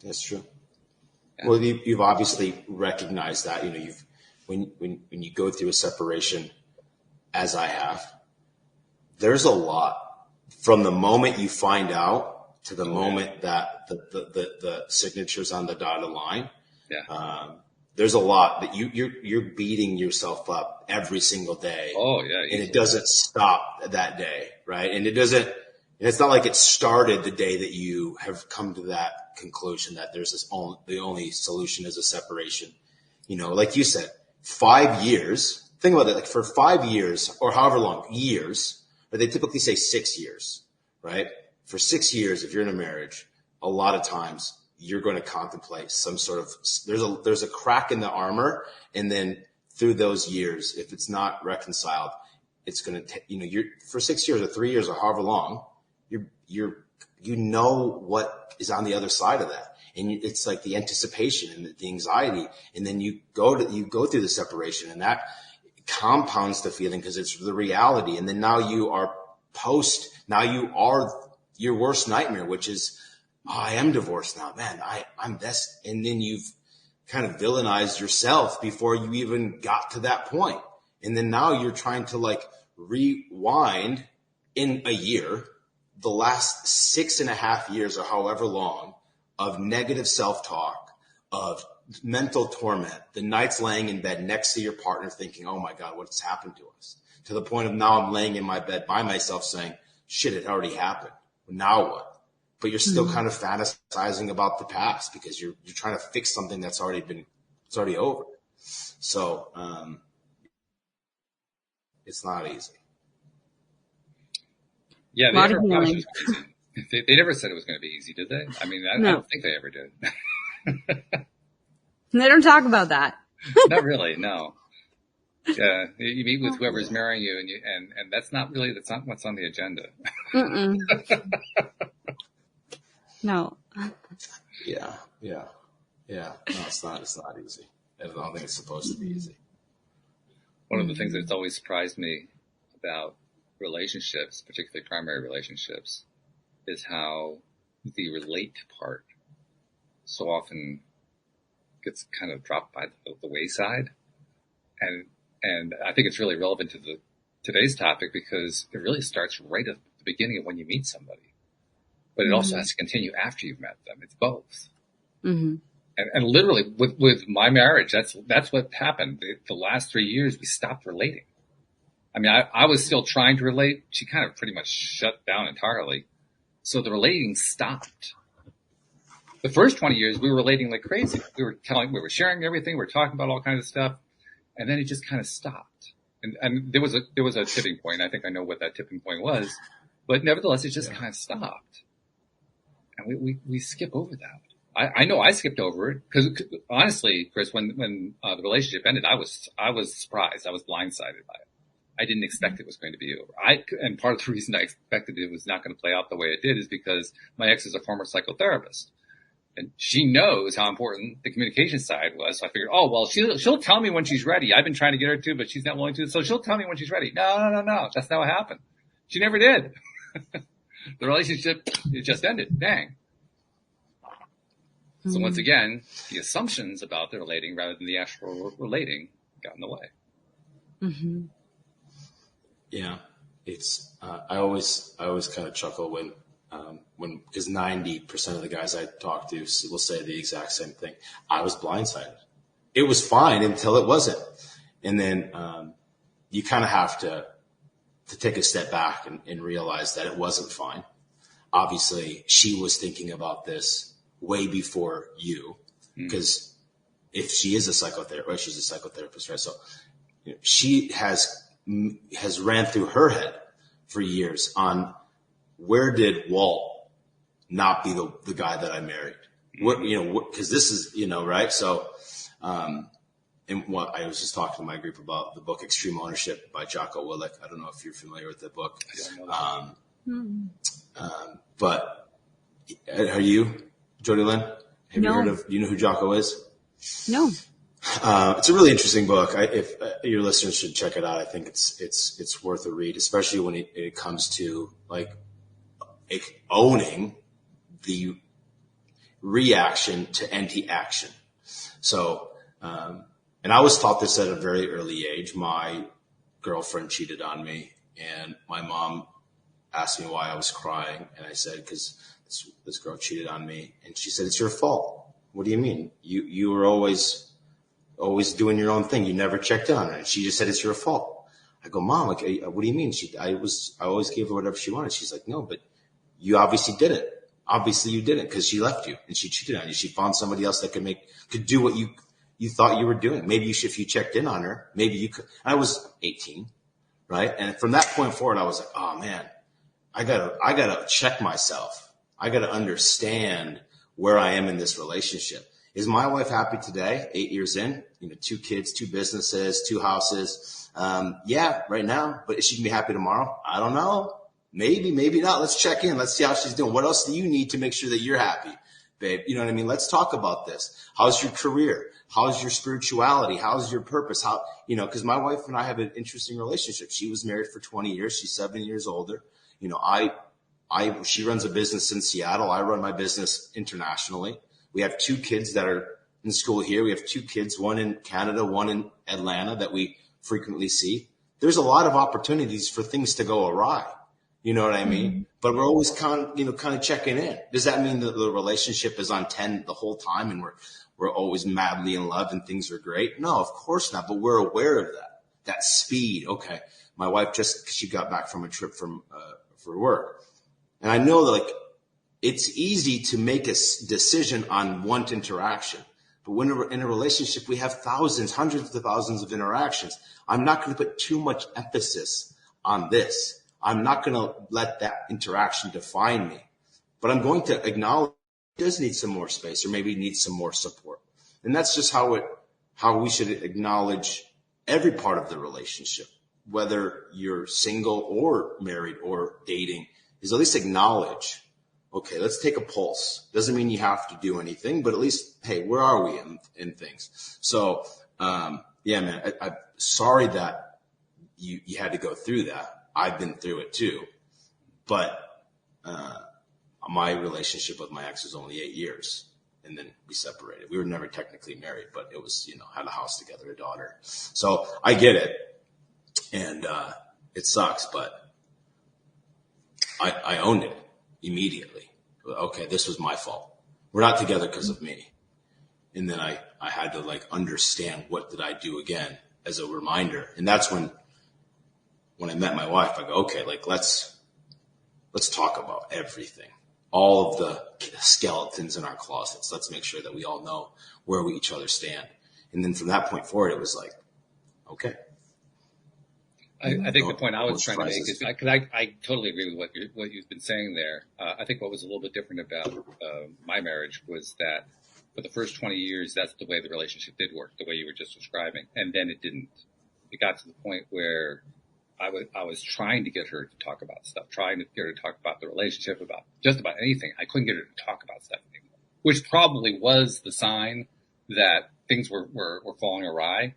that's true. Yeah. Well, you've obviously recognized that, when you go through a separation, as I have, there's a lot from the moment you find out to the moment that the signature's on the dotted line. Yeah. There's a lot that you're beating yourself up every single day. Oh yeah. And it doesn't stop that day. Right. And it's not like it started the day that you have come to that conclusion that there's the only solution is a separation. like you said, 5 years. Think about it. Like for 5 years or however long years, but they typically say 6 years, right? For 6 years, if you're in a marriage, a lot of times you're going to contemplate some sort of, there's a crack in the armor. And then through those years, if it's not reconciled, it's going to, you're for 6 years or 3 years or however long, what is on the other side of that. And it's like the anticipation and the anxiety. And then you go through the separation, and that compounds the feeling because it's the reality. And then now you are your worst nightmare, which is, I am divorced now, man. I'm this. And then you've kind of villainized yourself before you even got to that point. And then now you're trying to like rewind in a year, the last 6.5 years or however long of negative self-talk, of mental torment, the nights laying in bed next to your partner thinking, oh my God, what's happened to us? To the point of now I'm laying in my bed by myself saying, shit, it already happened. Now what? But you're still kind of fantasizing about the past because you're trying to fix something that's already over. So, it's not easy. Yeah, they never promised it was easy. They never said it was going to be easy, did they? I mean, I don't think they ever did. They don't talk about that. Not really, no. Yeah, you meet with whoever's marrying you, and that's not what's on the agenda. No. Yeah. No, it's not easy. I don't think it's supposed to be easy. One of the things that's always surprised me about relationships, particularly primary relationships, is how the relate part so often gets kind of dropped by the wayside. And I think it's really relevant to today's topic because it really starts right at the beginning of when you meet somebody. But it also has to continue after you've met them. It's both. Mm-hmm. And literally with my marriage, that's what happened. The last 3 years, we stopped relating. I mean, I was still trying to relate. She kind of pretty much shut down entirely. So the relating stopped. The first 20 years, we were relating like crazy. We were sharing everything. We were talking about all kinds of stuff. And then it just kind of stopped. And there was a tipping point. I think I know what that tipping point was, but nevertheless, it just kind of stopped. And we skip over that. I know I skipped over it because honestly, Chris, when the relationship ended, I was surprised. I was blindsided by it. I didn't expect it was going to be over. And part of the reason I expected it was not going to play out the way it did is because my ex is a former psychotherapist. And she knows how important the communication side was. So I figured, oh, well, she'll tell me when she's ready. I've been trying to get her to, but she's not willing to. So she'll tell me when she's ready. No. That's not what happened. She never did. The relationship, it just ended. Bang. So once again, the assumptions about the relating rather than the actual relating got in the way. Mm-hmm. Yeah. It's, I always kind of chuckle when, because 90% of the guys I talk to will say the exact same thing. I was blindsided. It was fine until it wasn't. And then, you kind of have to take a step back and realize that it wasn't fine. Obviously she was thinking about this way before you, because if she is a psychotherapist, she's a psychotherapist, right? So she has ran through her head for years on where did Walt not be the guy that I married? Because this is, right? So, and what I was just talking to my group about the book Extreme Ownership by Jocko Willink. I don't know if you're familiar with the book. I don't know. But are you, Jodi Lynn? Have you heard of? Do you know who Jocko is? No. It's a really interesting book. If your listeners should check it out, I think it's worth a read, especially when it comes to like owning the reaction to anti-action. So, and I was taught this at a very early age. My girlfriend cheated on me, and my mom asked me why I was crying, and I said, because this girl cheated on me, and she said, it's your fault. What do you mean? You were always doing your own thing. You never checked in on her. And she just said, it's your fault. I go, Mom, like, what do you mean? I always gave her whatever she wanted. She's like, no, but you obviously didn't. Obviously you didn't, because she left you and she cheated on you. She found somebody else that could do what you thought you were doing. Maybe if you checked in on her, maybe you could. I was 18, right? And from that point forward, I was like, oh man, I gotta check myself. I gotta understand where I am in this relationship. Is my wife happy today? 8 years in, 2 kids, 2 businesses, 2 houses. Yeah, right now, but is she gonna be happy tomorrow? I don't know. Maybe, maybe not. Let's check in. Let's see how she's doing. What else do you need to make sure that you're happy, babe? You know what I mean? Let's talk about this. How's your career? How's your spirituality? How's your purpose? Because my wife and I have an interesting relationship. She was married for 20 years. She's 7 years older. She runs a business in Seattle. I run my business internationally. We have 2 kids that are in school here. We have 2 kids, one in Canada, one in Atlanta that we frequently see. There's a lot of opportunities for things to go awry. You know what I mean? But we're always kind of checking in. Does that mean that the relationship is on 10 the whole time and we're always madly in love and things are great? No, of course not. But we're aware of that speed. Okay. My wife she got back from a trip for work. And I know that it's easy to make a decision on one interaction. But when we're in a relationship, we have thousands, hundreds of thousands of interactions. I'm not going to put too much emphasis on this. I'm not going to let that interaction define me, but I'm going to acknowledge it does need some more space or maybe needs some more support. And that's just how we should acknowledge every part of the relationship, whether you're single or married or dating, is at least acknowledge, okay, let's take a pulse. Doesn't mean you have to do anything, but at least, hey, where are we in things? So, yeah, man, I'm sorry that you had to go through that. I've been through it too, but my relationship with my ex was only 8 years, and then we separated. We were never technically married, but it was, had a house together, a daughter. So I get it, and it sucks, but I owned it immediately. Okay, this was my fault. We're not together because of me. And then I had to understand what did I do again as a reminder, and that's when I met my wife, I go, okay, let's talk about everything, all of the skeletons in our closets. Let's make sure that we all know where we each other stand. And then from that point forward, it was okay. I think the point I was trying to make is because I totally agree with what you've been saying there. I think what was a little bit different about my marriage was that for the first 20 years, that's the way the relationship did work, the way you were just describing, and then it didn't. It got to the point where I was trying to get her to talk about stuff, trying to get her to talk about the relationship, about just about anything. I couldn't get her to talk about stuff anymore, which probably was the sign that things were falling awry,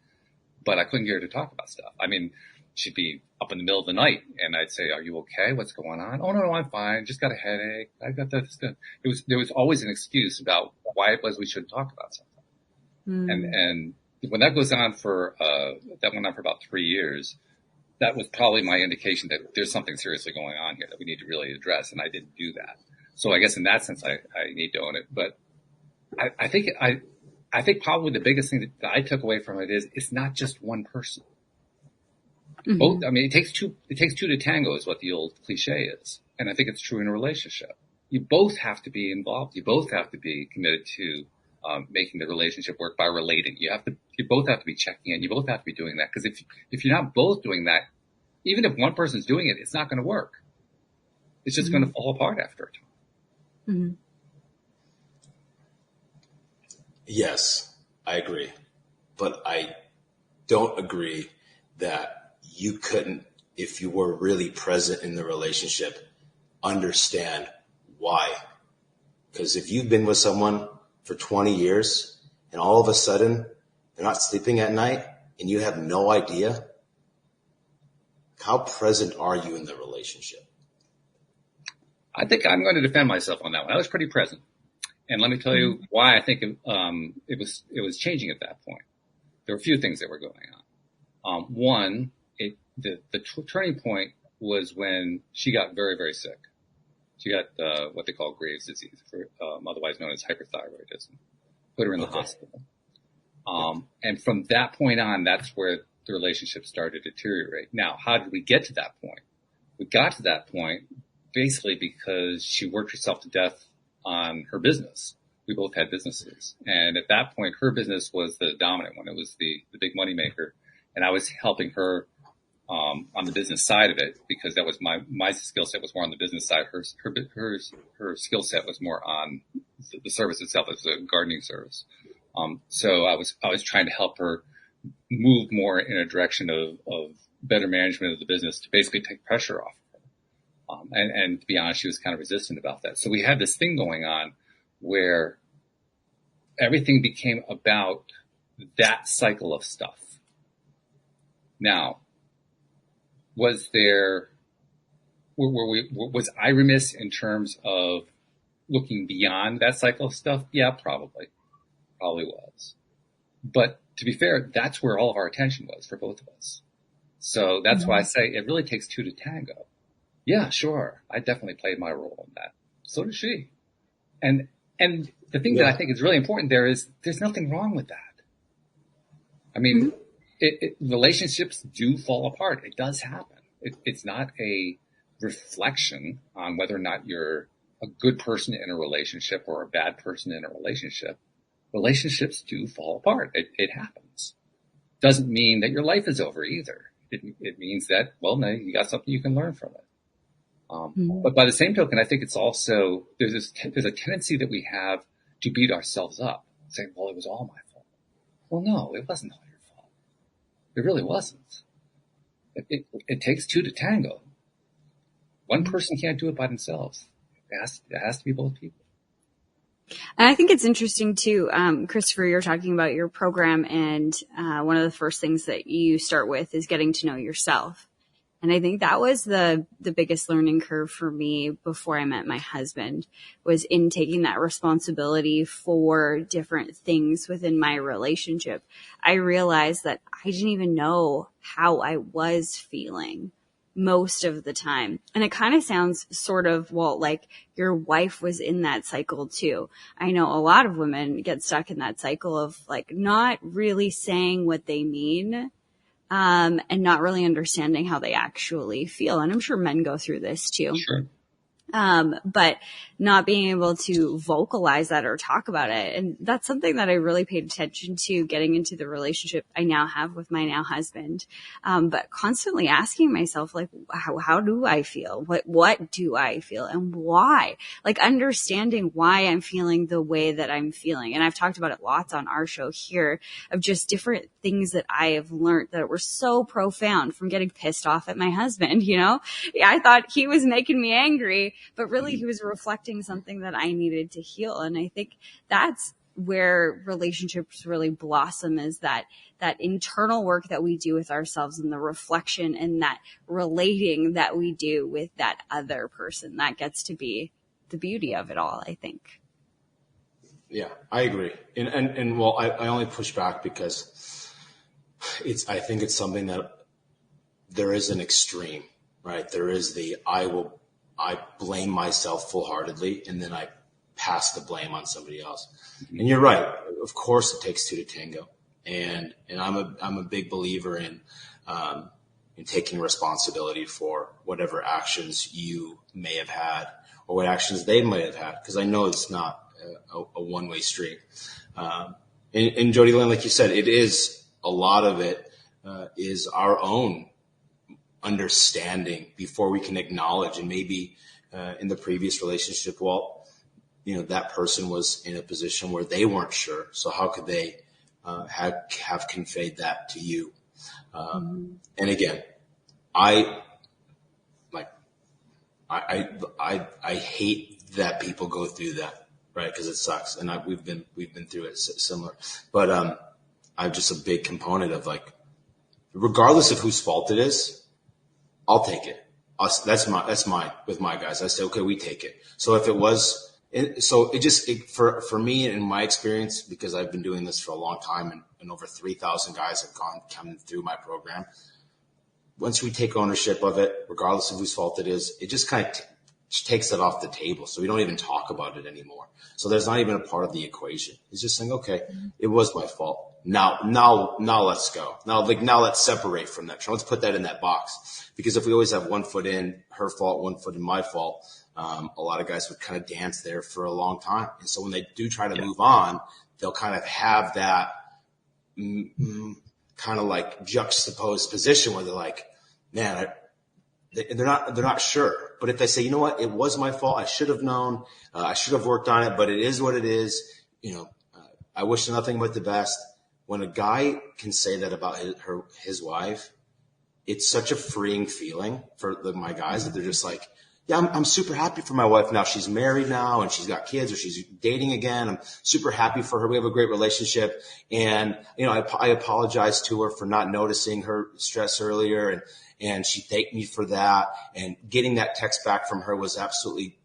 but I couldn't get her to talk about stuff. I mean, she'd be up in the middle of the night and I'd say, are you okay? What's going on? Oh, no, I'm fine. Just got a headache. I got that. There was always an excuse about why it was we shouldn't talk about something. And when that went on for about 3 years, that was probably my indication that there's something seriously going on here that we need to really address. And I didn't do that. So I guess in that sense, I need to own it. But I think probably the biggest thing that I took away from it is it's not just one person. Mm-hmm. Both, I mean, it takes two to tango is what the old cliche is. And I think it's true in a relationship. You both have to be involved. You both have to be committed to making the relationship work by relating. You both have to be checking in. You both have to be doing that. Because if you're not both doing that, even if one person's doing it, it's not going to work. It's just going to fall apart after a time. Mm-hmm. Yes, I agree. But I don't agree that you couldn't, if you were really present in the relationship, understand why. Because if you've been with someone for 20 years and all of a sudden they're not sleeping at night and you have no idea, how present are you in the relationship? I think I'm going to defend myself on that one. I was pretty present. And let me tell you why I think it was changing at that point. There were a few things that were going on. One, the turning point was when she got very, very sick. She got what they call Graves' disease, otherwise known as hyperthyroidism. Put her in the hospital. And from that point on, that's where the relationship started to deteriorate. Now, how did we get to that point? We got to that point basically because she worked herself to death on her business. we both had businesses. And at that point, her business was the dominant one. It was the big money maker. And I was helping her, on the business side of it, because that was my skill set was more on the business side. Her skill set was more on the service itself. It was a gardening service. So I was trying to help her move more in a direction of better management of the business to basically take pressure off of her. And to be honest, she was kind of resistant about that. So we had this thing going on where everything became about that cycle of stuff. Now, was I remiss in terms of looking beyond that cycle of stuff? Yeah, probably was. But to be fair, that's where all of our attention was for both of us. So that's why I say it really takes two to tango. Yeah, sure. I definitely played my role in that. So did she. And the thing that I think is really important there is there's nothing wrong with that. I mean, relationships do fall apart. It does happen. It's not a reflection on whether or not you're a good person in a relationship or a bad person in a relationship. Relationships do fall apart. It happens. Doesn't mean that your life is over either. It means that, well, no, you got something you can learn from it. But by the same token, I think it's also, there's a tendency that we have to beat ourselves up, saying, well, it was all my fault. Well, no, it wasn't all your fault. It really wasn't. It takes two to tango. One person can't do it by themselves. It has to be both people. And I think it's interesting too, Christopher, you're talking about your program, and one of the first things that you start with is getting to know yourself. And I think that was the biggest learning curve for me before I met my husband, was in taking that responsibility for different things within my relationship. I realized that I didn't even know how I was feeling most of the time. And it kind of sounds sort of, well, like your wife was in that cycle too. I know a lot of women get stuck in that cycle of like not really saying what they mean, and not really understanding how they actually feel. And I'm sure men go through this too. Sure. But not being able to vocalize that or talk about it. And that's something that I really paid attention to getting into the relationship I now have with my now husband. But constantly asking myself, like, how do I feel? What do I feel and why? Like understanding why I'm feeling the way that I'm feeling. And I've talked about it lots on our show here of just different things that I have learned that were so profound from getting pissed off at my husband. You know, I thought he was making me angry, but really he was reflecting something that I needed to heal. And I think that's where relationships really blossom, is that internal work that we do with ourselves and the reflection and that relating that we do with that other person. That gets to be the beauty of it all, I think. Yeah, I agree. And well, I only push back because I think it's something that there is an extreme, right? There is I blame myself full-heartedly, and then I pass the blame on somebody else. And you're right. Of course, it takes two to tango. And I'm a big believer in taking responsibility for whatever actions you may have had or what actions they might have had, because I know it's not a one-way street. And Jodi Lynn, like you said, it is a lot of it is our own understanding before we can acknowledge. And maybe in the previous relationship, well, that person was in a position where they weren't sure. So how could they have conveyed that to you? And again, I hate that people go through that, right? Because it sucks, and we've been through it similar. But I'm just a big component of like, regardless of whose fault it is, I'll take it. That's mine with my guys. I say, okay, we take it. So if it was, for me in my experience, because I've been doing this for a long time and over 3,000 guys have come through my program. Once we take ownership of it, regardless of whose fault it is, it just kind of takes it off the table. So we don't even talk about it anymore. So there's not even a part of the equation. It's just saying, okay, it was my fault. Now let's go. Now let's separate from that. Let's put that in that box. Because if we always have one foot in her fault, one foot in my fault, a lot of guys would kind of dance there for a long time. And so when they do try to move on, they'll kind of have that kind of like juxtaposed position where they're like, man, they're not sure. But if they say, you know what, it was my fault. I should have known. I should have worked on it, but it is what it is. I wish nothing but the best. When a guy can say that about his wife, it's such a freeing feeling for my guys that they're just like, yeah, I'm super happy for my wife now. She's married now and she's got kids or she's dating again. I'm super happy for her. We have a great relationship. And, I apologize to her for not noticing her stress earlier. And she thanked me for that. And getting that text back from her was absolutely,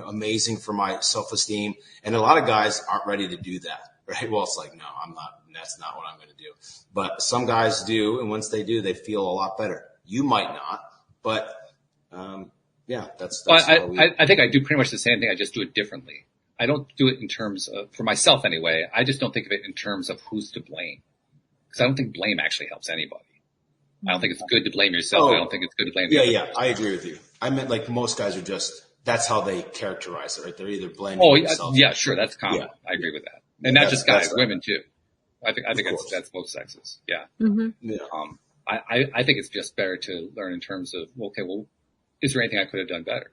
amazing for my self-esteem. And a lot of guys aren't ready to do that, right? Well, it's like, no, I'm not. That's not what I'm going to do. But some guys do. And once they do, they feel a lot better. You might not, but, that's I think I do pretty much the same thing. I just do it differently. I don't do it in terms of, for myself anyway, I just don't think of it in terms of who's to blame. Because I don't think blame actually helps anybody. I don't think it's good to blame yourself. I don't think it's good to blame the other person. I agree with you. I meant like most guys are just, that's how they characterize it, right? They're either blaming themselves. Yeah, sure. That's common. Yeah. I agree with that. And not just guys, women too. I think that's both sexes. Yeah. Mm-hmm. Yeah. I think it's just better to learn in terms of, is there anything I could have done better?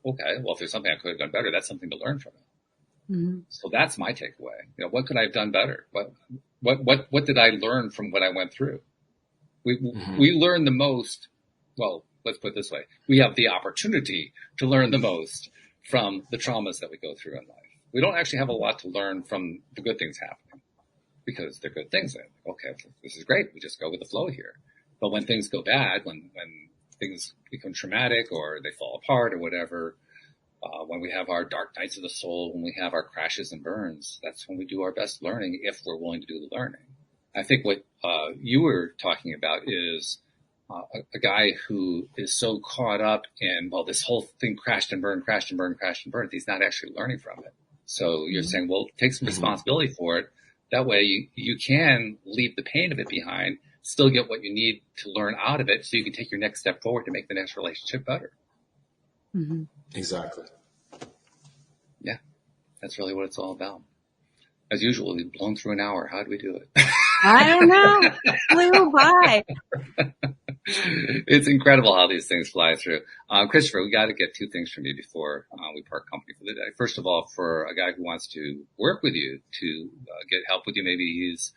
Okay. Well, if there's something I could have done better, that's something to learn from it. Mm-hmm. So that's my takeaway. What could I have done better? What did I learn from what I went through? We learn the most. Well, let's put it this way. We have the opportunity to learn the most from the traumas that we go through in life. We don't actually have a lot to learn from the good things happening because they're good things. Okay, this is great. We just go with the flow here. But when things go bad, when things become traumatic or they fall apart or whatever, when we have our dark nights of the soul, when we have our crashes and burns, that's when we do our best learning if we're willing to do the learning. I think what you were talking about is a guy who is so caught up in, this whole thing crashed and burned, he's not actually learning from it. So you're saying, take some responsibility for it. That way you can leave the pain of it behind, still get what you need to learn out of it so you can take your next step forward to make the next relationship better. Mm-hmm. Exactly. Yeah, that's really what it's all about. As usual, we've blown through an hour. How do we do it? I don't know. Flew by. It's incredible how these things fly through. Christopher, we got to get two things from you before we part company for the day. First of all, for a guy who wants to work with you to get help with you, maybe he's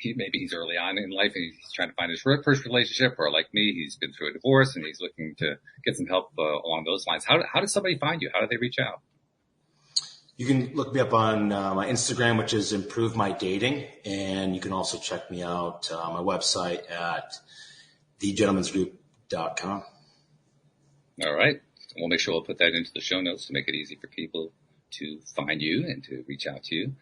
maybe he's early on in life and he's trying to find his first relationship, or like me, he's been through a divorce and he's looking to get some help along those lines. How does somebody find you? How do they reach out? You can look me up on my Instagram, which is Improve My Dating. And you can also check me out on my website at thegentleman'sgroup.com. All right. We'll make sure we'll put that into the show notes to make it easy for people to find you and to reach out to you.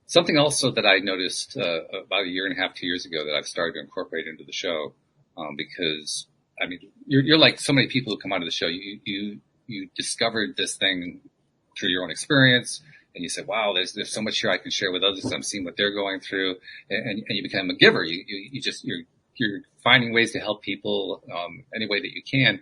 Something also that I noticed about a year and a half, 2 years ago that I've started to incorporate into the show, because, I mean, you're like so many people who come onto the show. You discovered this thing through your own experience, and you said, wow, there's so much here I can share with others. I'm seeing what they're going through, and you become a giver. You're finding ways to help people any way that you can.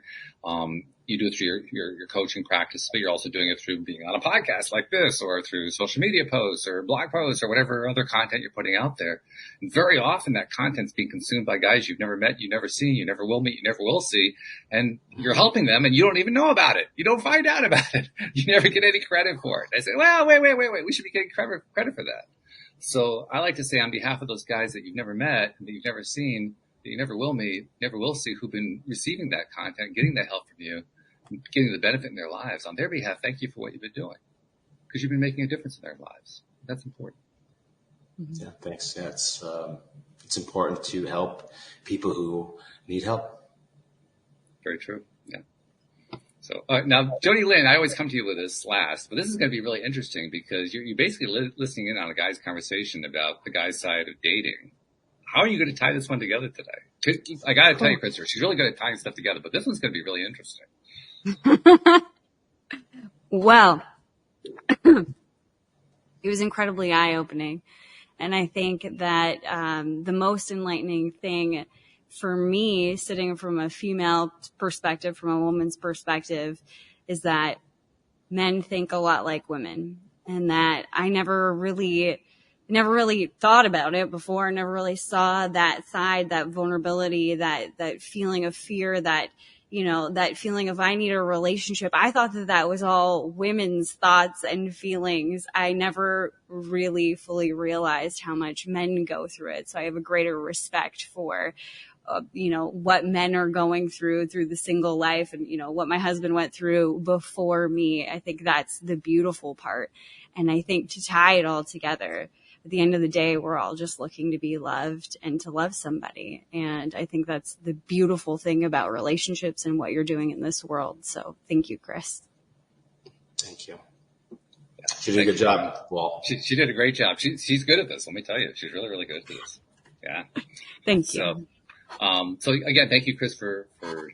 You do it through your coaching practice, but you're also doing it through being on a podcast like this, or through social media posts or blog posts or whatever other content you're putting out there. And very often that content's being consumed by guys you've never met, you've never seen, you never will meet, you never will see. And you're helping them and you don't even know about it. You don't find out about it. You never get any credit for it. I say, well, wait. We should be getting credit for that. So I like to say on behalf of those guys that you've never met, that you've never seen, that you never will meet, never will see, who've been receiving that content, getting that help from you, getting the benefit in their lives, on their behalf, thank you for what you've been doing, because you've been making a difference in their lives. That's important. Yeah, thanks. Yeah, it's important to help people who need help. Very true. Yeah. So now, Jodi Lynn, I always come to you with this last, but this is going to be really interesting because you're basically listening in on a guy's conversation about the guy's side of dating. How are you going to tie this one together today? I got to tell you, Christopher, she's really good at tying stuff together, but this one's going to be really interesting. Well, it was incredibly eye-opening. And I think that the most enlightening thing for me, sitting from a female perspective, from a woman's perspective, is that men think a lot like women, and that I never really thought about it before. Never really saw that side, that vulnerability, that feeling of fear, that, you know, that feeling of I need a relationship. I thought that was all women's thoughts and feelings. I never really fully realized how much men go through it. So I have a greater respect for, you know, what men are going through the single life, and, you know, what my husband went through before me. I think that's the beautiful part. And I think to tie it all together, at the end of the day, we're all just looking to be loved and to love somebody. And I think that's the beautiful thing about relationships and what you're doing in this world. So thank you, Chris. Thank you. She did a good job, Walt. She did a great job. She's good at this. Let me tell you, she's really, really good at this. Yeah. Thank you. So again, thank you, Chris, for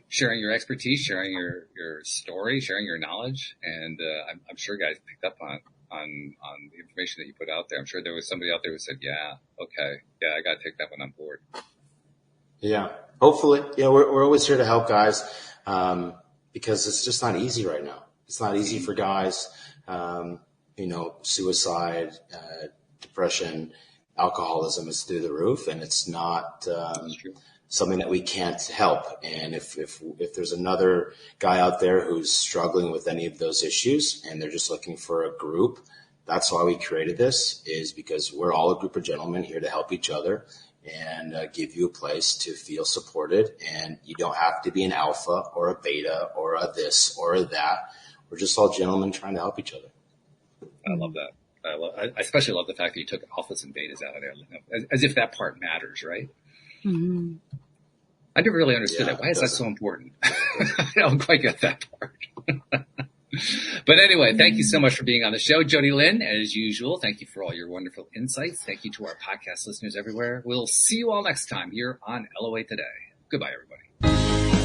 sharing your expertise, sharing your story, sharing your knowledge. And, I'm sure guys picked up on the information that you put out there. I'm sure there was somebody out there who said, yeah, okay. Yeah, I got to take that one on board. Yeah. Hopefully. Yeah. We're always here to help guys. Because it's just not easy right now. It's not easy for guys. You know, suicide, depression, alcoholism is through the roof, and it's not, something that we can't help. And if there's another guy out there who's struggling with any of those issues and they're just looking for a group, that's why we created this, is because we're all a group of gentlemen here to help each other and give you a place to feel supported. And you don't have to be an alpha or a beta or a this or a that. We're just all gentlemen trying to help each other. I love that. I especially love the fact that you took alphas and betas out of there, as if that part matters, right? Mm-hmm. I never really understood that. Why is that so important? I don't quite get that part. But anyway, thank you so much for being on the show, Jodi Lynn. As usual, thank you for all your wonderful insights. Thank you to our podcast listeners everywhere. We'll see you all next time here on LOA Today. Goodbye, everybody.